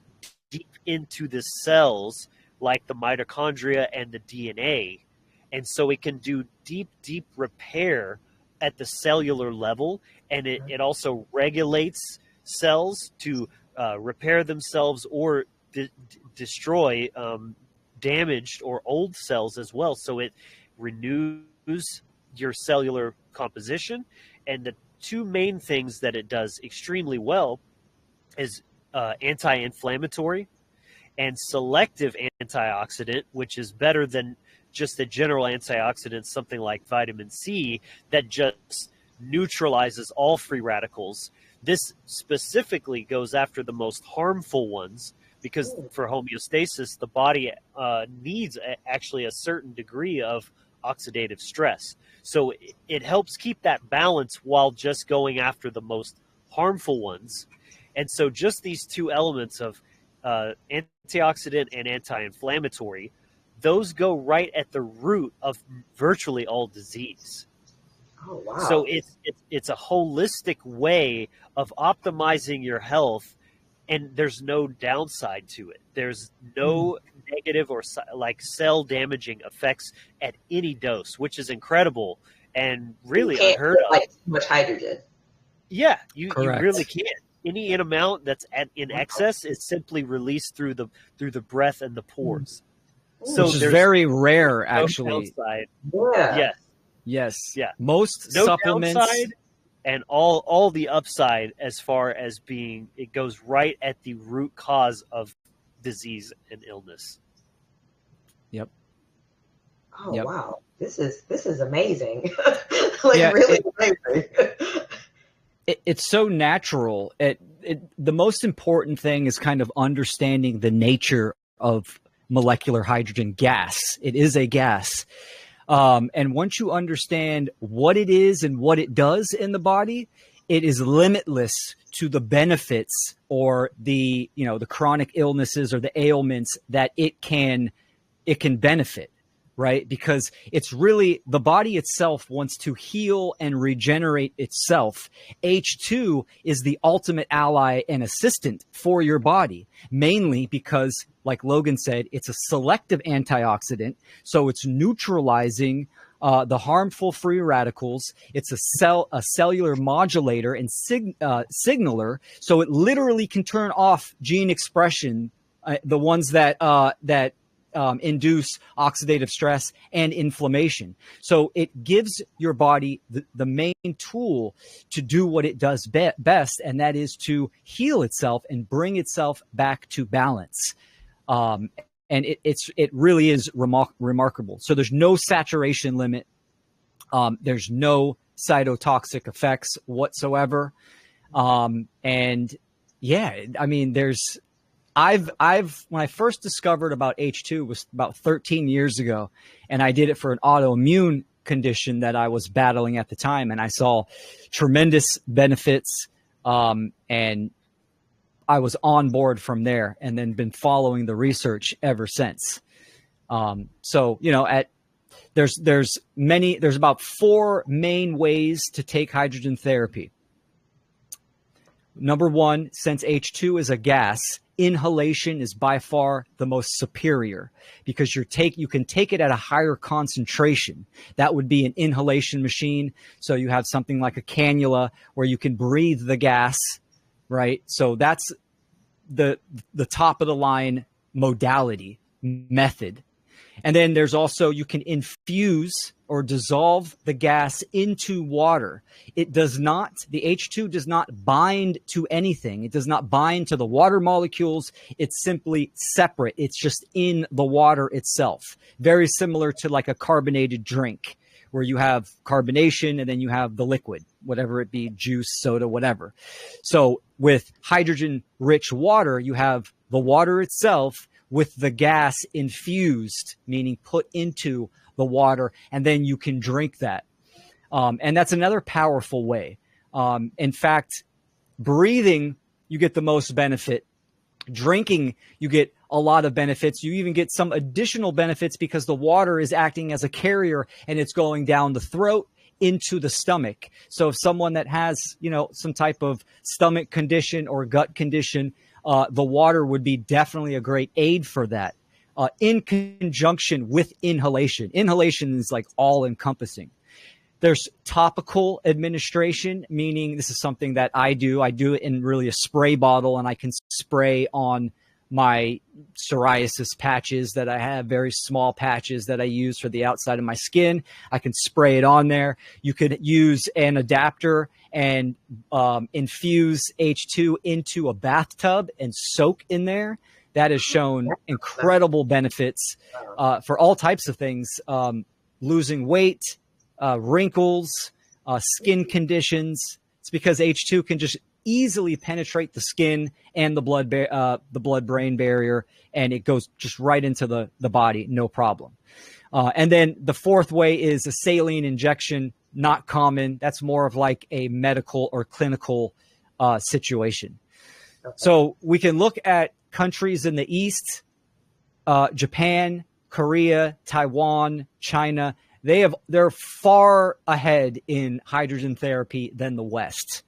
deep into the cells like the mitochondria and the DNA. And so it can do deep repair at the cellular level, and it also regulates cells to repair themselves or destroy damaged or old cells as well. So it renews your cellular composition. And the two main things that it does extremely well is anti-inflammatory and selective antioxidant, which is better than just a general antioxidant, something like vitamin C, that just neutralizes all free radicals. This specifically goes after the most harmful ones, because for homeostasis, the body needs actually a certain degree of oxidative stress. So it helps keep that balance while just going after the most harmful ones. And so just these two elements of antioxidant and anti-inflammatory, those go right at the root of virtually all disease. Oh, wow. So it's a holistic way of optimizing your health, and there's no downside to it. There's no negative or cell damaging effects at any dose, which is incredible and really unheard of. Like too much hydrogen. Yeah, you really can't. Any amount that's in excess is simply released through the breath and the pores. So which is very rare, actually. Downside. Yeah. Yes. Yeah. Most supplements downside and all the upside, as far as being, it goes right at the root cause of disease and illness. Yep. Oh, yep. Wow. This is amazing. Really amazing. It's so natural. The most important thing is kind of understanding the nature of molecular hydrogen gas. It is a gas. And once you understand what it is and what it does in the body, it is limitless to the benefits or the chronic illnesses or the ailments that it can benefit, right? Because it's really the body itself wants to heal and regenerate itself. H2 is the ultimate ally and assistant for your body, mainly because, like Logan said, it's a selective antioxidant. So it's neutralizing the harmful free radicals. It's a cellular modulator and signaler. So it literally can turn off gene expression, the ones that induce oxidative stress and inflammation. So it gives your body the main tool to do what it does best, and that is to heal itself and bring itself back to balance. And it really is remarkable. So there's no saturation limit. There's no cytotoxic effects whatsoever. And yeah, I mean, when I first discovered about H2 was about 13 years ago, and I did it for an autoimmune condition that I was battling at the time. And I saw tremendous benefits. And I was on board from there, and then been following the research ever since. So, you know, there's about 4 main ways to take hydrogen therapy. Number 1, since H2 is a gas, inhalation is by far the most superior, because you can take it at a higher concentration. That would be an inhalation machine. So you have something like a cannula where you can breathe the gas, right? So that's the top of the line modality method. And then there's also, you can infuse or dissolve the gas into water. The H2 does not bind to anything. It does not bind to the water molecules. It's simply separate. It's just in the water itself. Very similar to like a carbonated drink, where you have carbonation and then you have the liquid, whatever it be, juice, soda, whatever. So with hydrogen-rich water, you have the water itself with the gas infused, meaning put into the water, and then you can drink that. And that's another powerful way. In fact, breathing, you get the most benefit. Drinking, you get a lot of benefits. You even get some additional benefits because the water is acting as a carrier, and it's going down the throat into the stomach. So if someone that has, you know, some type of stomach condition or gut condition, the water would be definitely a great aid for that. In conjunction with inhalation. Inhalation is like all encompassing. There's topical administration, meaning this is something that I do. I do it in really a spray bottle, and I can spray on my psoriasis patches that I have, very small patches that I use for the outside of my skin. I can spray it on there. You could use an adapter and infuse H2 into a bathtub and soak in there. That has shown incredible benefits for all types of things, losing weight, wrinkles, skin conditions. It's because H2 can just easily penetrate the skin and the blood-brain barrier, and it goes just right into the body, no problem. And then the 4th way is a saline injection, not common. That's more of like a medical or clinical situation. Okay. So we can look at countries in the East, Japan, Korea, Taiwan, China. They're far ahead in hydrogen therapy than the West.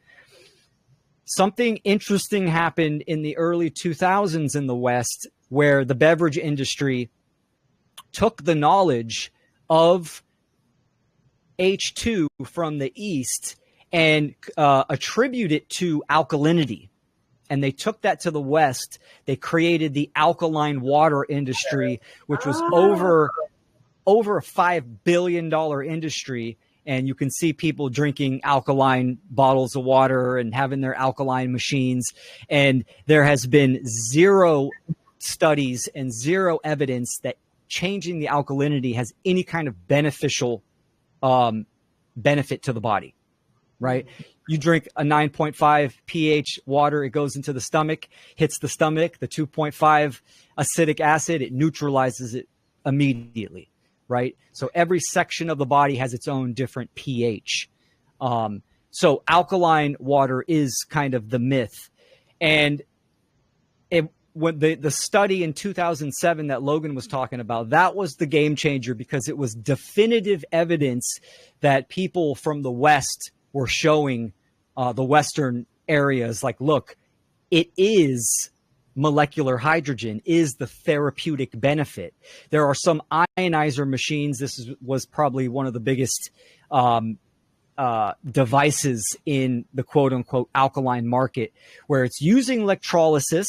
Something interesting happened in the early 2000s in the West, where the beverage industry took the knowledge of H2 from the East and attribute it to alkalinity. And they took that to the West. They created the alkaline water industry, which was over a $5 billion industry. And you can see people drinking alkaline bottles of water and having their alkaline machines. And there has been 0 studies and 0 evidence that changing the alkalinity has any kind of beneficial benefit to the body, right? You drink a 9.5 pH water, it goes into the stomach, hits the stomach, the 2.5 acidic acid, it neutralizes it immediately, right? So every section of the body has its own different pH. So alkaline water is kind of the myth. And when the study in 2007 that Logan was talking about, that was the game changer, because it was definitive evidence that people from the West were showing the Western areas, like, look, it is molecular hydrogen is the therapeutic benefit. There are some ionizer machines. This was probably one of the biggest devices in the quote unquote alkaline market, where it's using electrolysis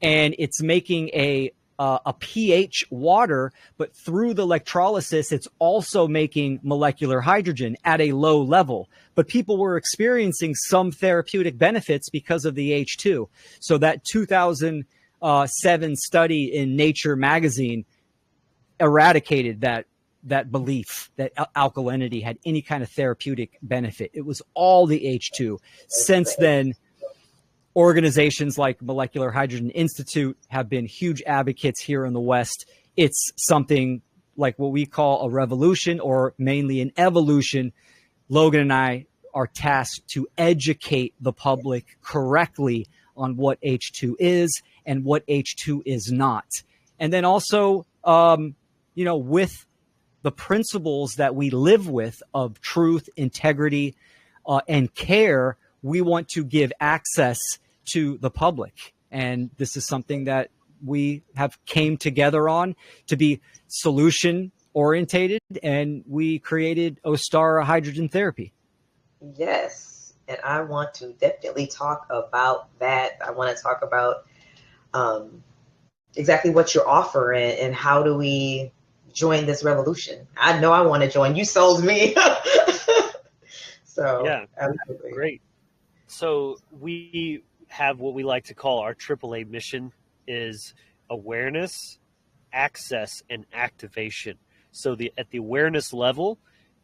and it's making a a pH water, but through the electrolysis, it's also making molecular hydrogen at a low level. But people were experiencing some therapeutic benefits because of the H2. So that 2007 study in Nature magazine eradicated that belief that alkalinity had any kind of therapeutic benefit. It was all the H2. Since then, organizations like Molecular Hydrogen Institute have been huge advocates here in the West. It's something like what we call a revolution, or mainly an evolution. Logan and I are tasked to educate the public correctly on what H2 is and what H2 is not. And then also, with the principles that we live with of truth, integrity, and care, we want to give access to the public. And this is something that we have came together on to be solution orientated, and we created Ostara Hydrogen Therapy. Yes, and I want to definitely talk about that. I want to talk about exactly what you're offering and how do we join this revolution. I know I want to join. You sold me. So yeah, absolutely. Great. So we have what we like to call our AAA mission is awareness, access, and activation. So at the awareness level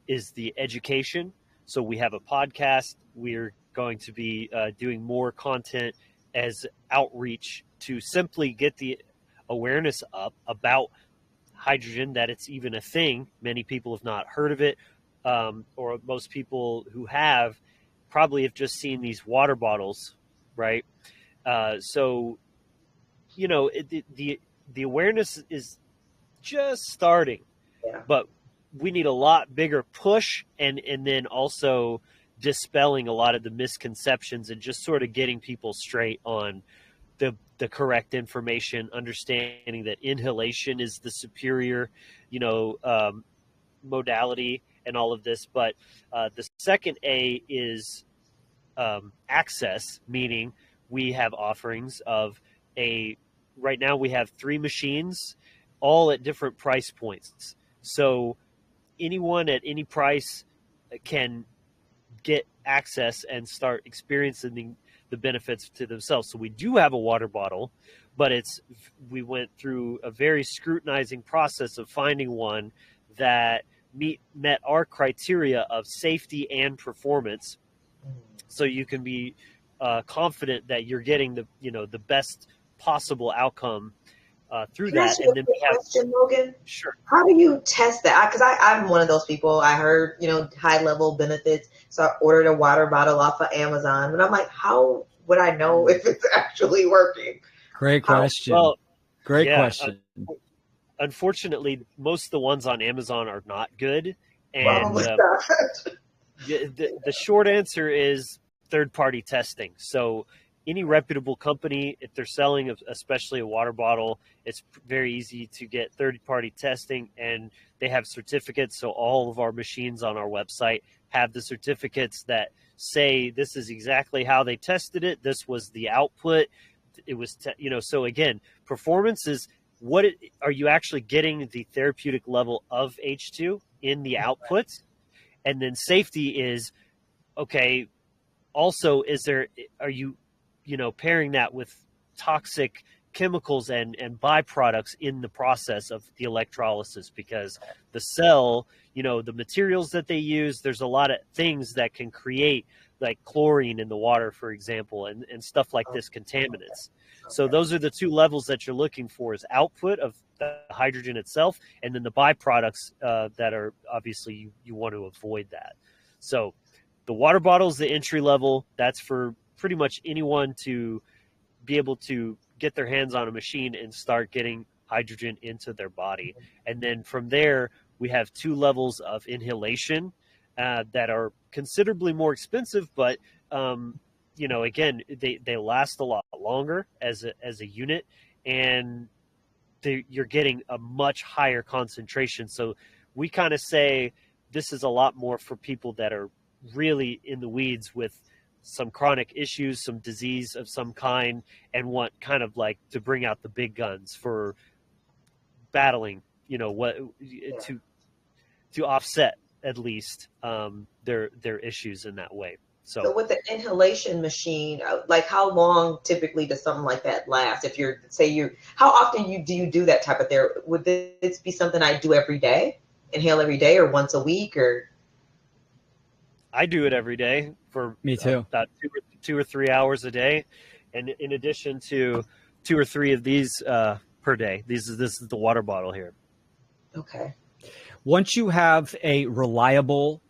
is the education. So we have a podcast. We're going to be doing more content as outreach to simply get the awareness up about hydrogen, that it's even a thing. Many people have not heard of it, or most people who have probably have just seen these water bottles, right? So, the awareness is just starting, Yeah. but we need a lot bigger push, and then also dispelling a lot of the misconceptions and just sort of getting people straight on the correct information, understanding that inhalation is the superior, modality and all of this. But the second A is access, meaning we have offerings of right now we have 3 machines, all at different price points. So anyone at any price can get access and start experiencing the benefits to themselves. So we do have a water bottle, but we went through a very scrutinizing process of finding one that met our criteria of safety and performance. So you can be confident that you're getting the best possible outcome through Can I that. ask you And a then quick question, Logan? Sure. How do you test that? Because I'm one of those people. I heard, high level benefits. So I ordered a water bottle off of Amazon. But I'm like, how would I know if it's actually working? Great question. Well, Great yeah, question. Unfortunately, most of the ones on Amazon are not good. And Probably not. the short answer is third-party testing. So any reputable company, if they're selling especially a water bottle, it's very easy to get third-party testing, and they have certificates. So all of our machines on our website have the certificates that say this is exactly how they tested it. This was the output. It was, so again, performance is are you actually getting the therapeutic level of H2 in the outputs? And then safety is, okay, also, are you pairing that with toxic chemicals and byproducts in the process of the electrolysis? Because the cell, the materials that they use, there's a lot of things that can create, like chlorine in the water, for example, and stuff like this, contaminants. So those are the 2 levels that you're looking for, is output of the hydrogen itself, and then the byproducts that are obviously you want to avoid that. So the water bottle is the entry level. That's for pretty much anyone to be able to get their hands on a machine and start getting hydrogen into their body. And then from there, we have 2 levels of inhalation that are considerably more expensive, but again, they last a lot longer as a unit, and you're getting a much higher concentration. So we kind of say this is a lot more for people that are really in the weeds with some chronic issues, some disease of some kind, and want kind of like to bring out the big guns for battling, what to offset at least their issues in that way. So with the inhalation machine, like how long typically does something like that last? If you're, how often do you do that type of therapy? Would this be something I do every day, inhale every day, or once a week, or? I do it every day for Me too. About 2 or 3 hours a day, and in addition to 2 or 3 of these per day. This is the water bottle here. Okay. Once you have a reliable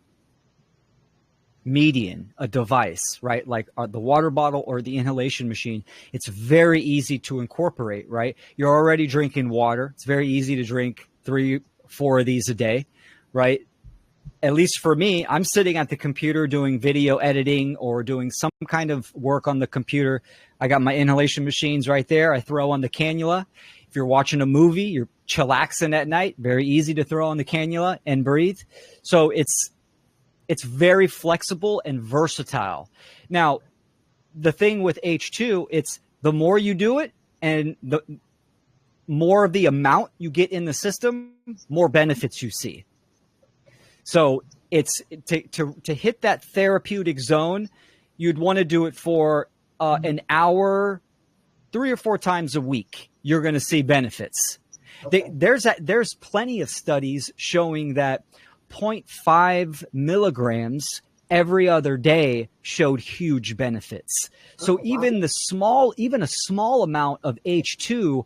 median, a device, right, like the water bottle or the inhalation machine, it's very easy to incorporate, right? You're already drinking water. It's very easy to drink 3, 4 of these a day, right? At least for me, I'm sitting at the computer doing video editing or doing some kind of work on the computer. I got my inhalation machines right there. I throw on the cannula. If you're watching a movie, you're chillaxing at night, very easy to throw on the cannula and breathe. So it's very flexible and versatile. Now, the thing with H2, it's the more you do it and the more of the amount you get in the system, more benefits you see. So it's to hit that therapeutic zone, you'd want to do it for an hour, 3 or 4 times a week. You're going to see benefits. Okay. There's plenty of studies showing that 0.5 milligrams every other day showed huge benefits. So even a small amount of H2,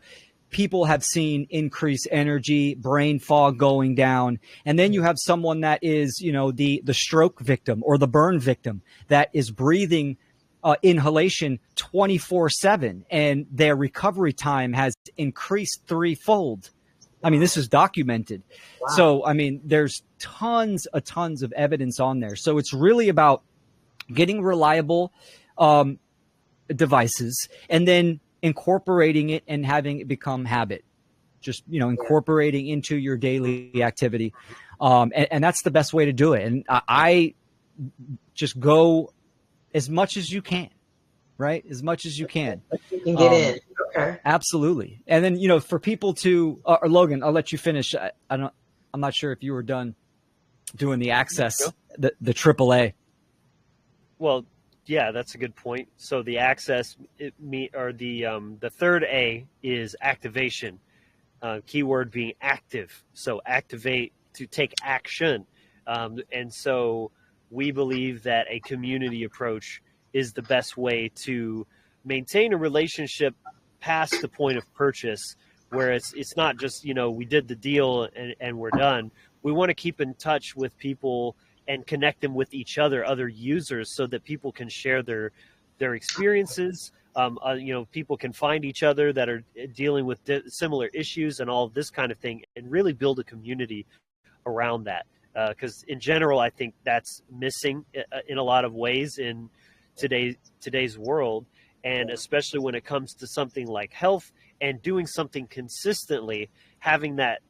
people have seen increased energy, brain fog going down. And then you have someone that is, the stroke victim or the burn victim that is breathing inhalation 24/7, and their recovery time has increased 3-fold. I mean, this is documented. Wow. So, I mean, there's tons of evidence on there. So it's really about getting reliable devices and then incorporating it and having it become habit. Just, incorporating into your daily activity. And that's the best way to do it. And I just go as much as you can, right? As much as you can. You can get in. Okay. Absolutely. And then, for people to, or Logan, I'll let you finish. I'm not sure if you were done doing the access, the AAA. Well, yeah, that's a good point. So the access, the third A is activation. Keyword being active. So activate, to take action. And so we believe that a community approach is the best way to maintain a relationship past the point of purchase, where it's not just, we did the deal and we're done. We want to keep in touch with people and connect them with each other users, so that people can share their experiences. People can find each other that are dealing with similar issues and all of this kind of thing, and really build a community around that. Because in general, I think that's missing in a lot of ways in today's world, and especially when it comes to something like health and doing something consistently, having that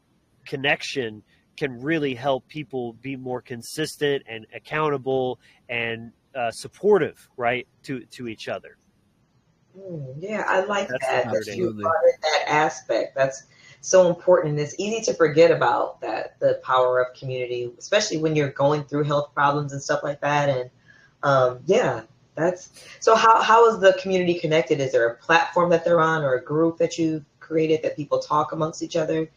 connection can really help people be more consistent and accountable and supportive, right, to each other. Yeah, I like that you brought in that aspect. That's so important, and it's easy to forget about that, the power of community, especially when you're going through health problems and stuff like that. And that's so. How is the community connected? Is there a platform that they're on, or a group that you've created that people talk amongst each other?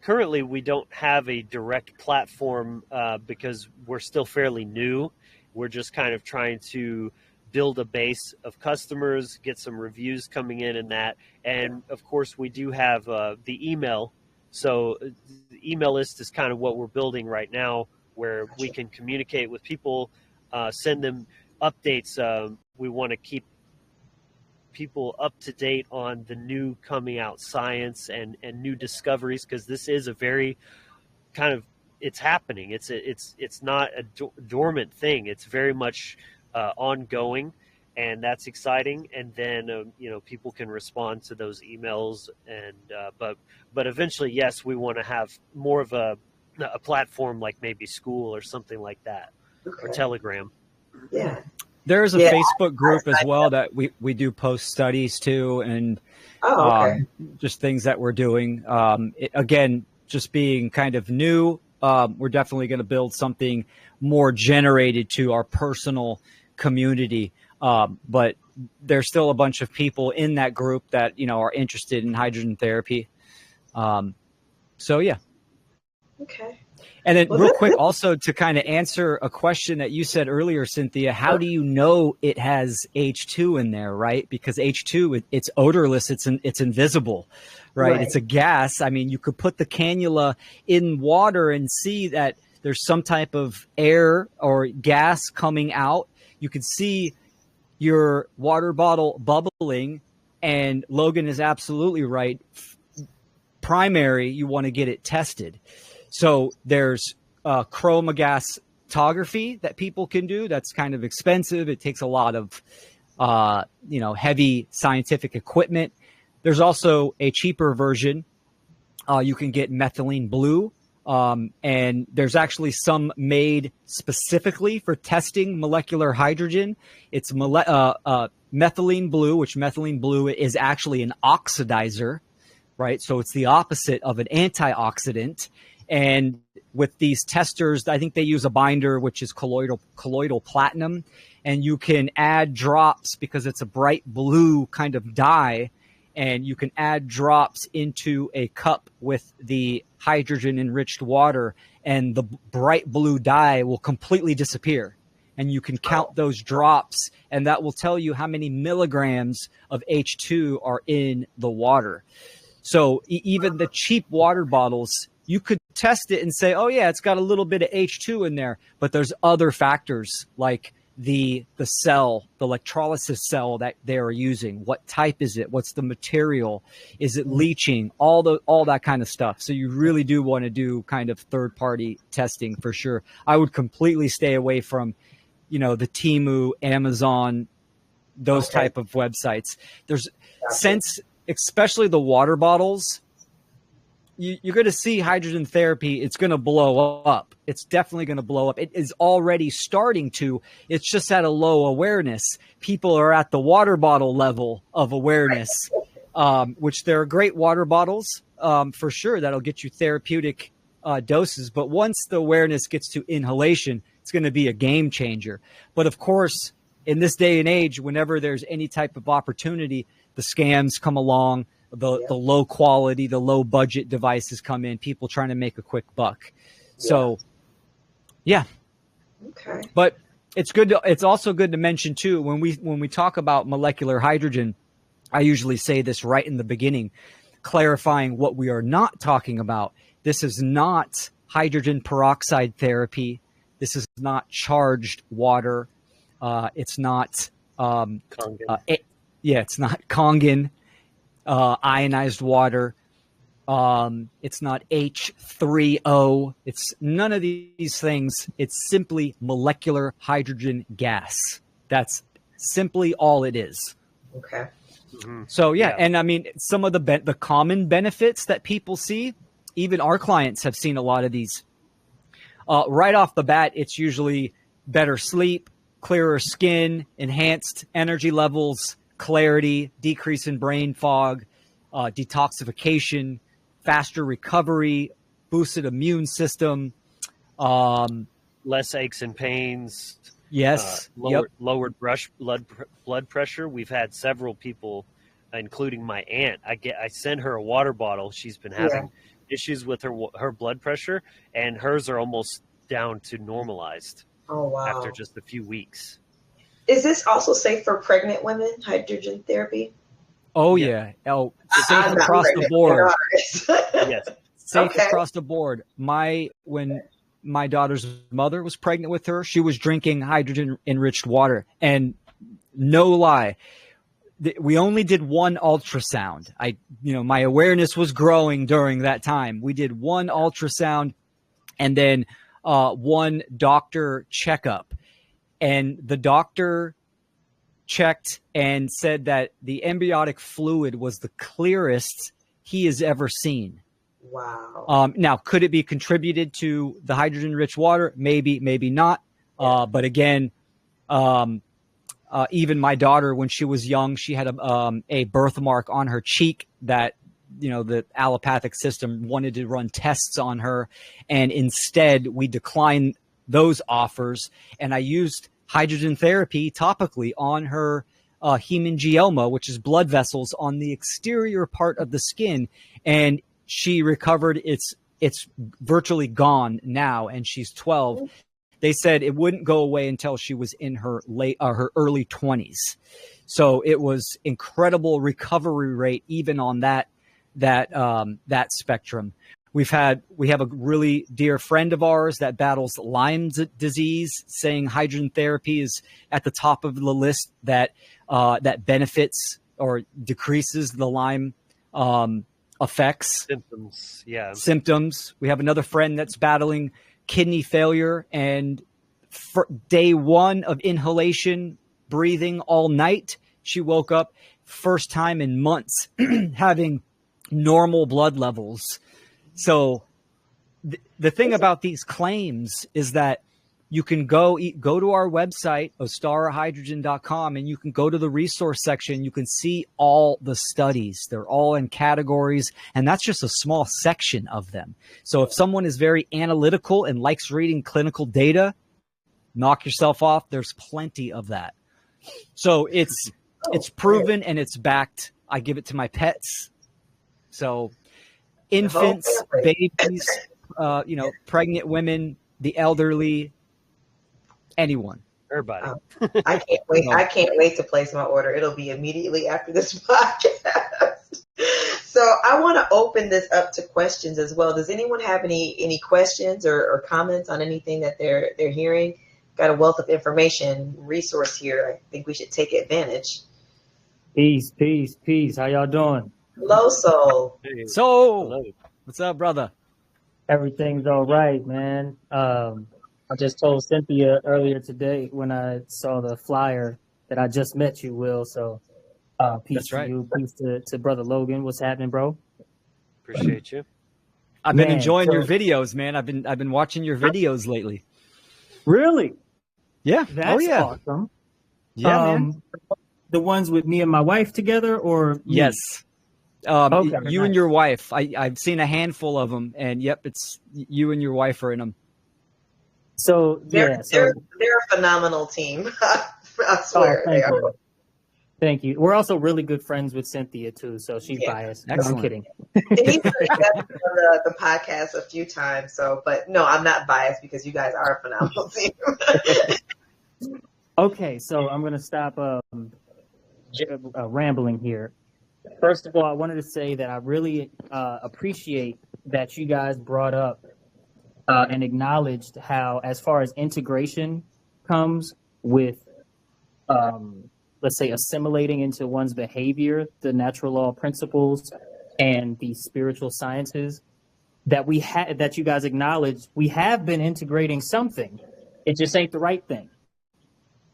Currently, we don't have a direct platform because we're still fairly new. We're just kind of trying to build a base of customers, get some reviews coming in and that. And of course, we do have the email. So the email list is kind of what we're building right now, where we can communicate with people, send them updates. We want to keep people up to date on the new coming out science and new discoveries, because this is a very kind of, it's happening. It's not a dormant thing. It's very much ongoing, and that's exciting. And then people can respond to those emails, and but eventually, yes, we want to have more of a platform like maybe school or something like that, or Telegram. Yeah. There's a Yeah. Facebook group as well that we do post studies to, and Oh, okay. just things that we're doing. Again, just being kind of new, we're definitely going to build something more generated to our personal community. But there's still a bunch of people in that group that, are interested in hydrogen therapy. So yeah. Okay. And then Well, real quick, also to kind of answer a question that you said earlier, Cynthia, how do you know it has H2 in there, right? Because H2, it's odorless, it's invisible, right? It's a gas. I mean, you could put the cannula in water and see that there's some type of air or gas coming out. You could see your water bottle bubbling, and Logan is absolutely right. Primary, you want to get it tested. So there's chromatography that people can do. That's kind of expensive. It takes a lot of, heavy scientific equipment. There's also a cheaper version. You can get methylene blue. And there's actually some made specifically for testing molecular hydrogen. It's methylene blue, which methylene blue is actually an oxidizer, right? So it's the opposite of an antioxidant. And with these testers, I think they use a binder, which is colloidal platinum. And you can add drops because it's a bright blue kind of dye. And you can add drops into a cup with the hydrogen enriched water, and the bright blue dye will completely disappear. And you can count those drops, and that will tell you how many milligrams of H2 are in the water. So even the cheap water bottles, you could test it and say, oh yeah, it's got a little bit of H2 in there, but there's other factors like the cell, the electrolysis cell that they are using. What type is it? What's the material? Is it leaching? All that kind of stuff. So you really do want to do kind of third-party testing for sure. I would completely stay away from, the Temu, Amazon, those type of websites. Since especially the water bottles, you're going to see hydrogen therapy. It's going to blow up. It's definitely going to blow up. It is already starting to. It's just at a low awareness. People are at the water bottle level of awareness, which there are great water bottles for sure that'll get you therapeutic doses. But once the awareness gets to inhalation, it's going to be a game changer. But of course, in this day and age, whenever there's any type of opportunity, the scams come along. The low quality, the low budget devices come in, people trying to make a quick buck. So, yeah. Okay. But it's also good to mention too, when we talk about molecular hydrogen, I usually say this right in the beginning, clarifying what we are not talking about. This is not hydrogen peroxide therapy. This is not charged water. It's not, it's not Kangen. Ionized water. It's not H3O. It's none of these things. It's simply molecular hydrogen gas. That's simply all it is. Okay. Mm-hmm. So yeah, and I mean, some of the common benefits that people see, even our clients have seen a lot of these. Right off the bat, it's usually better sleep, clearer skin, enhanced energy levels, clarity, decrease in brain fog, detoxification, faster recovery, boosted immune system, less aches and pains. Yes. Lowered blood pressure. We've had several people, including my aunt. I send her a water bottle. She's been having issues with her blood pressure, and hers are almost down to normalized. Oh wow! After just a few weeks. Is this also safe for pregnant women, hydrogen therapy? Oh, yeah. Oh, safe across the board. Yes. Safe across the board. When my daughter's mother was pregnant with her, she was drinking hydrogen-enriched water. And no lie, we only did one ultrasound. My awareness was growing during that time. We did one ultrasound and then one doctor checkup. And the doctor checked and said that the amniotic fluid was the clearest he has ever seen. Wow. Now, could it be contributed to the hydrogen-rich water? Maybe, maybe not. But again, even my daughter, when she was young, she had a birthmark on her cheek that, the allopathic system wanted to run tests on her. And instead, we declined those offers. And I used hydrogen therapy topically on her hemangioma, which is blood vessels on the exterior part of the skin. And she recovered. It's virtually gone now, and she's 12. They said it wouldn't go away until she was in her her early 20s. So it was incredible recovery rate even on that spectrum. We have a really dear friend of ours that battles Lyme disease, saying hydrogen therapy is at the top of the list that benefits or decreases the Lyme effects. Symptoms. We have another friend that's battling kidney failure, and for day one of inhalation, breathing all night, she woke up first time in months having normal blood levels. So the thing about these claims is that you can go to our website, ostarahydrogen.com, and you can go to the resource section. You can see all the studies. They're all in categories, and that's just a small section of them. So if someone is very analytical and likes reading clinical data, knock yourself off. There's plenty of that. So it's proven and it's backed. I give it to my pets. So infants, babies, pregnant women, the elderly, anyone. Everybody. I can't wait. I can't wait to place my order. It'll be immediately after this podcast. So I want to open this up to questions as well. Does anyone have any questions or comments on anything that they're hearing? Got a wealth of information resource here. I think we should take advantage. Peace. How y'all doing? Hello, Soul. Hey. So, what's up, brother? Everything's all right, man. I just told Cynthia earlier today when I saw the flyer that I just met you, Will. So, peace to you. Peace to Brother Logan. What's happening, bro? Appreciate you. I've been enjoying your videos, man. I've been watching your videos lately. Really? Yeah. That's awesome. Yeah, man. The ones with me and my wife together, or me? Yes. Okay, you and your wife. I've seen a handful of them, and yep, it's you and your wife are in them. So they're a phenomenal team. I swear they are. Thank you. We're also really good friends with Cynthia too, so she's biased. Excellent. I'm kidding. He's on the podcast a few times, but no, I'm not biased because you guys are a phenomenal team. Okay, so I'm gonna stop rambling here. First of all, I wanted to say that I really appreciate that you guys brought up and acknowledged how, as far as integration comes with, let's say, assimilating into one's behavior, the natural law principles and the spiritual sciences, that you guys acknowledged, we have been integrating something. It just ain't the right thing.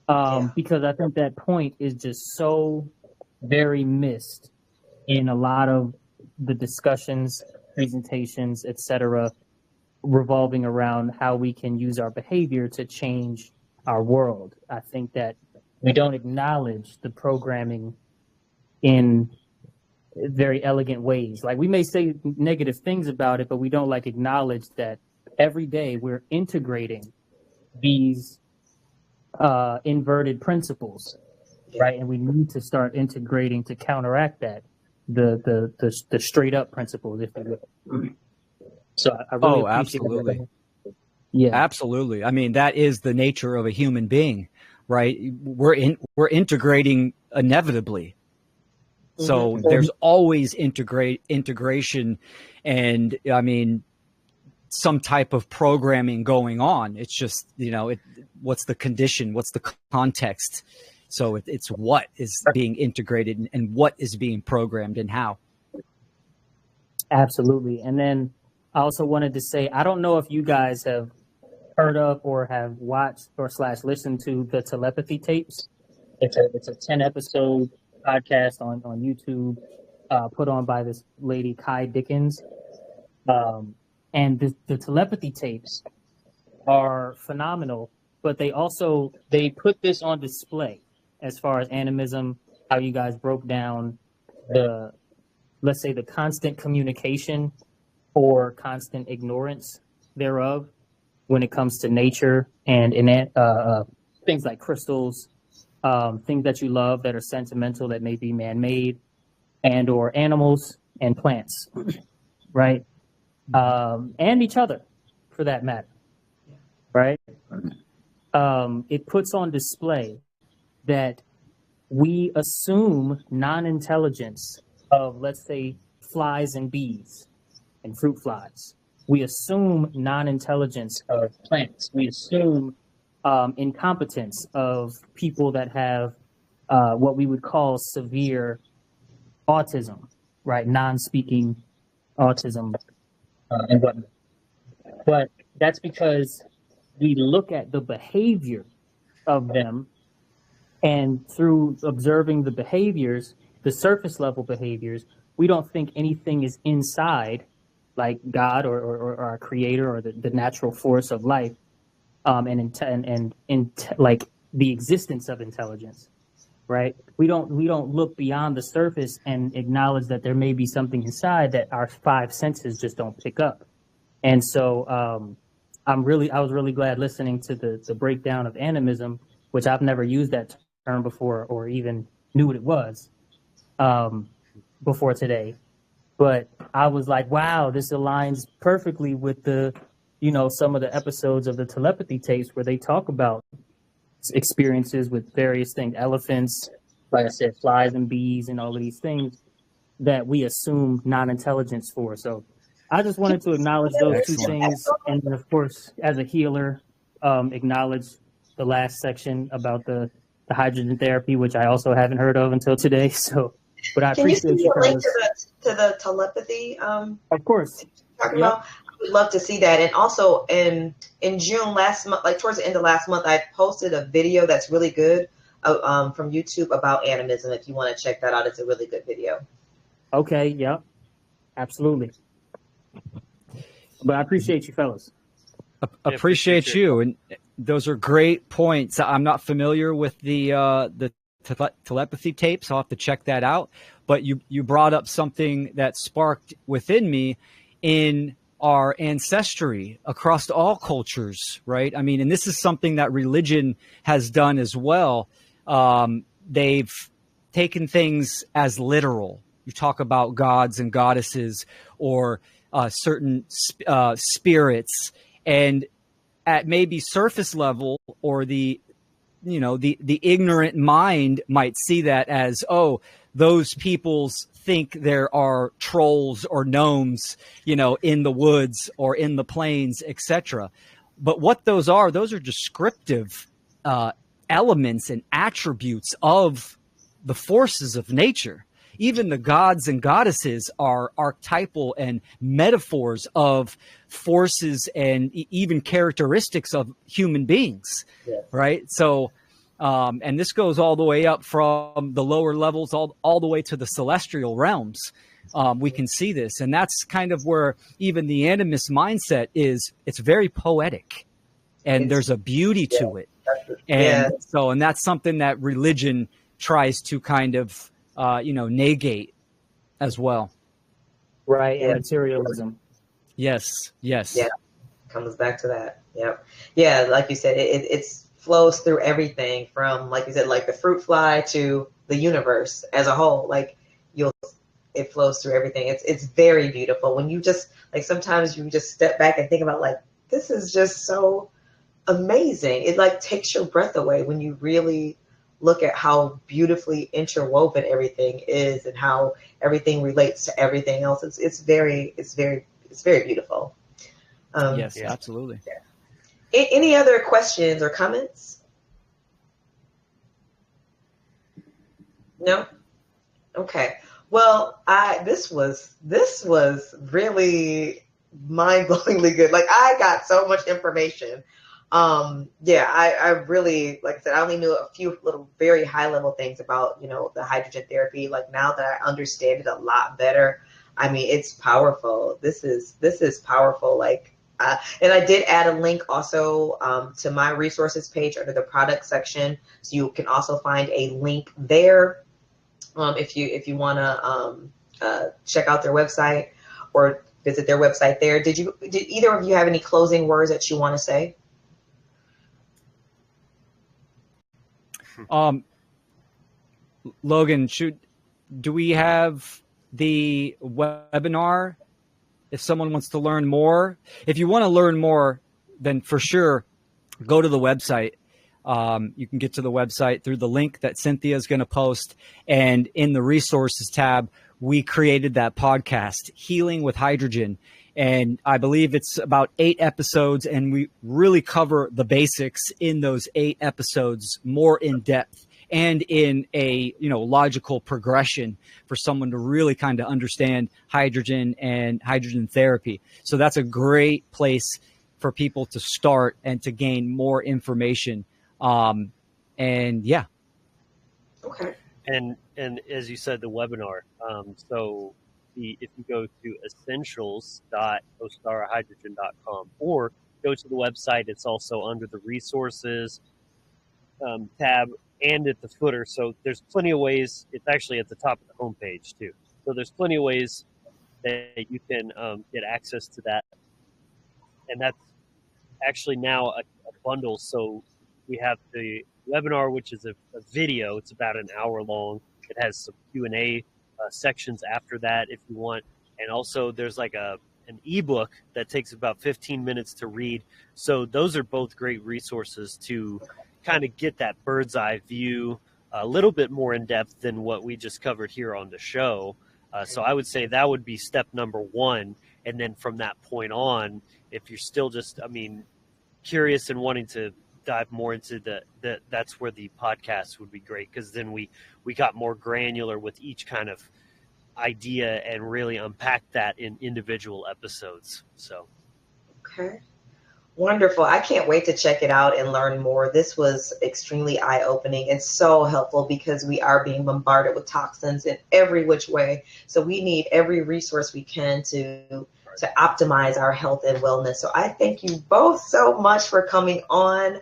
Because I think that point is just so very missed in a lot of the discussions, presentations, etc., revolving around how we can use our behavior to change our world. I think that we don't acknowledge the programming in very elegant ways. Like, we may say negative things about it, but we don't acknowledge that every day we're integrating these inverted principles, right? And we need to start integrating to counteract that, the straight up principles, if you will. So I really appreciate absolutely. That. Yeah, absolutely. I mean, that is the nature of a human being, right? We're integrating inevitably. So there's always integration, and I mean, some type of programming going on. It's just, what's the condition? What's the context? So it's what is being integrated and what is being programmed and how. Absolutely. And then I also wanted to say, I don't know if you guys have heard of or have watched or / listened to the telepathy tapes. It's a 10 episode podcast on YouTube, put on by this lady, Kai Dickens. And the telepathy tapes are phenomenal, but they put this on display. as far as animism, how you guys broke down the, let's say, the constant communication or constant ignorance thereof when it comes to nature and things like crystals, things that you love that are sentimental that may be man-made, and or animals and plants, right? And each other, for that matter, right? It puts on display that we assume non-intelligence of, let's say, flies and bees and fruit flies. We assume non-intelligence of plants. We assume incompetence of people that have what we would call severe autism, right? Non-speaking autism and whatnot. But that's because we look at the behavior of them, and through observing the behaviors, the surface level behaviors, we don't think anything is inside, like God or our creator or the natural force of life, and like the existence of intelligence, right? We don't look beyond the surface and acknowledge that there may be something inside that our five senses just don't pick up. And so I was really glad listening to the breakdown of animism, which I've never used that term before or even knew what it was before today. But I was like, wow, this aligns perfectly with some of the episodes of the telepathy tapes where they talk about experiences with various things, elephants, like I said, flies and bees and all of these things that we assume non-intelligence for. So I just wanted to acknowledge those two things. And then, of course, as a healer, acknowledge the last section about the hydrogen therapy, which I also haven't heard of until today. So, but I appreciate you. Can you send me a link to the telepathy? Of course. Talking about, I would love to see that. And also in June last month, like towards the end of last month, I posted a video that's really good from YouTube about animism. If you want to check that out, it's a really good video. Okay. Yep. Absolutely. But I appreciate you, fellas. Appreciate you, and those are great points. I'm not familiar with the telepathy tapes. I'll have to check that out. But you brought up something that sparked within me in our ancestry across all cultures, right? I mean, and this is something that religion has done as well. They've taken things as literal. You talk about gods and goddesses or certain spirits, and at maybe surface level or the ignorant mind might see that as, oh, those peoples think there are trolls or gnomes, in the woods or in the plains, etc. But what those are descriptive elements and attributes of the forces of nature. Even the gods and goddesses are archetypal and metaphors of forces and even characteristics of human beings, right? So, and this goes all the way up from the lower levels all the way to the celestial realms. We can see this, and that's kind of where even the animist mindset is. It's very poetic, and there's a beauty to it. And and that's something that religion tries to kind of negate as well. Right. And materialism. Yes. Yeah. Comes back to that. Yep. Yeah. Like you said, it flows through everything from, like you said, like the fruit fly to the universe as a whole. Like it flows through everything. It's very beautiful. When you just, like, sometimes you just step back and think about, like, this is just so amazing. It like takes your breath away when you really look at how beautifully interwoven everything is and how everything relates to everything else. It's very beautiful. Yes, absolutely. Yeah. Any other questions or comments? No? Okay. Well, this was really mind-blowingly good. Like, I got so much information. I really, like I said, I only knew a few little very high level things about, the hydrogen therapy. Like, now that I understand it a lot better, I mean, it's powerful. This is powerful. Like, And I did add a link also to my resources page under the product section. So you can also find a link there if you want to check out their website or visit their website there. Did either of you have any closing words that you want to say? Logan, do we have the webinar? If someone wants to learn more, if you want to learn more, then for sure, go to the website. You can get to the website through the link that Cynthia is going to post. And in the resources tab, we created that podcast, Healing with Hydrogen. And I believe it's about 8 episodes, and we really cover the basics in those 8 episodes more in depth and in a logical progression for someone to really kind of understand hydrogen and hydrogen therapy. So that's a great place for people to start and to gain more information. And yeah. Okay. And as you said, the webinar. If you go to essentials.ostarahydrogen.com or go to the website, it's also under the resources tab and at the footer. So there's plenty of ways. It's actually at the top of the homepage too. So there's plenty of ways that you can get access to that. And that's actually now a bundle. So we have the webinar, which is a video. It's about an hour long. It has some Q&A sections after that if you want. And also there's like an ebook that takes about 15 minutes to read. So those are both great resources to kind of get that bird's eye view a little bit more in depth than what we just covered here on the show. So I would say that would be step number 1. And then from that point on, if you're still just, curious and wanting to dive more into that's where the podcast would be great, because then we got more granular with each kind of idea and really unpack that in individual episodes. So Okay. Wonderful. I can't wait to check it out and learn more. This was extremely eye-opening and so helpful because we are being bombarded with toxins in every which way. So we need every resource we can to optimize our health and wellness. So I thank you both so much for coming on.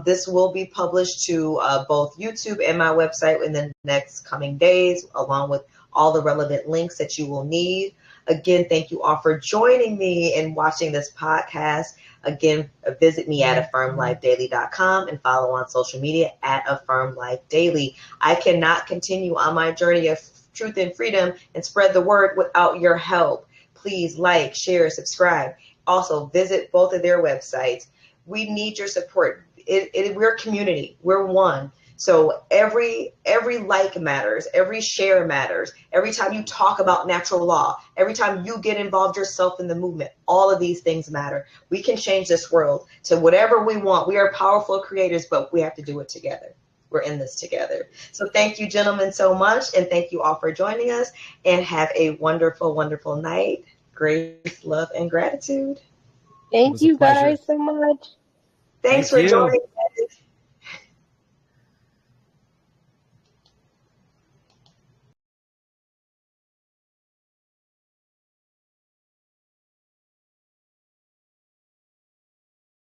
This will be published to both YouTube and my website in the next coming days, along with all the relevant links that you will need. Again, thank you all for joining me and watching this podcast. Again, visit me at affirmlifedaily.com and follow on social media at affirmlifedaily. I cannot continue on my journey of truth and freedom and spread the word without your help. Please like, share, subscribe. Also, visit both of their websites. We need your support. We're a community. We're one. So every like matters, every share matters, every time you talk about natural law, every time you get involved yourself in the movement, all of these things matter. We can change this world to whatever we want. We are powerful creators, but we have to do it together. We're in this together. So thank you, gentlemen, so much. And thank you all for joining us, and have a wonderful, wonderful night. Grace, love, and gratitude. Thank you guys so much. Thanks for joining us.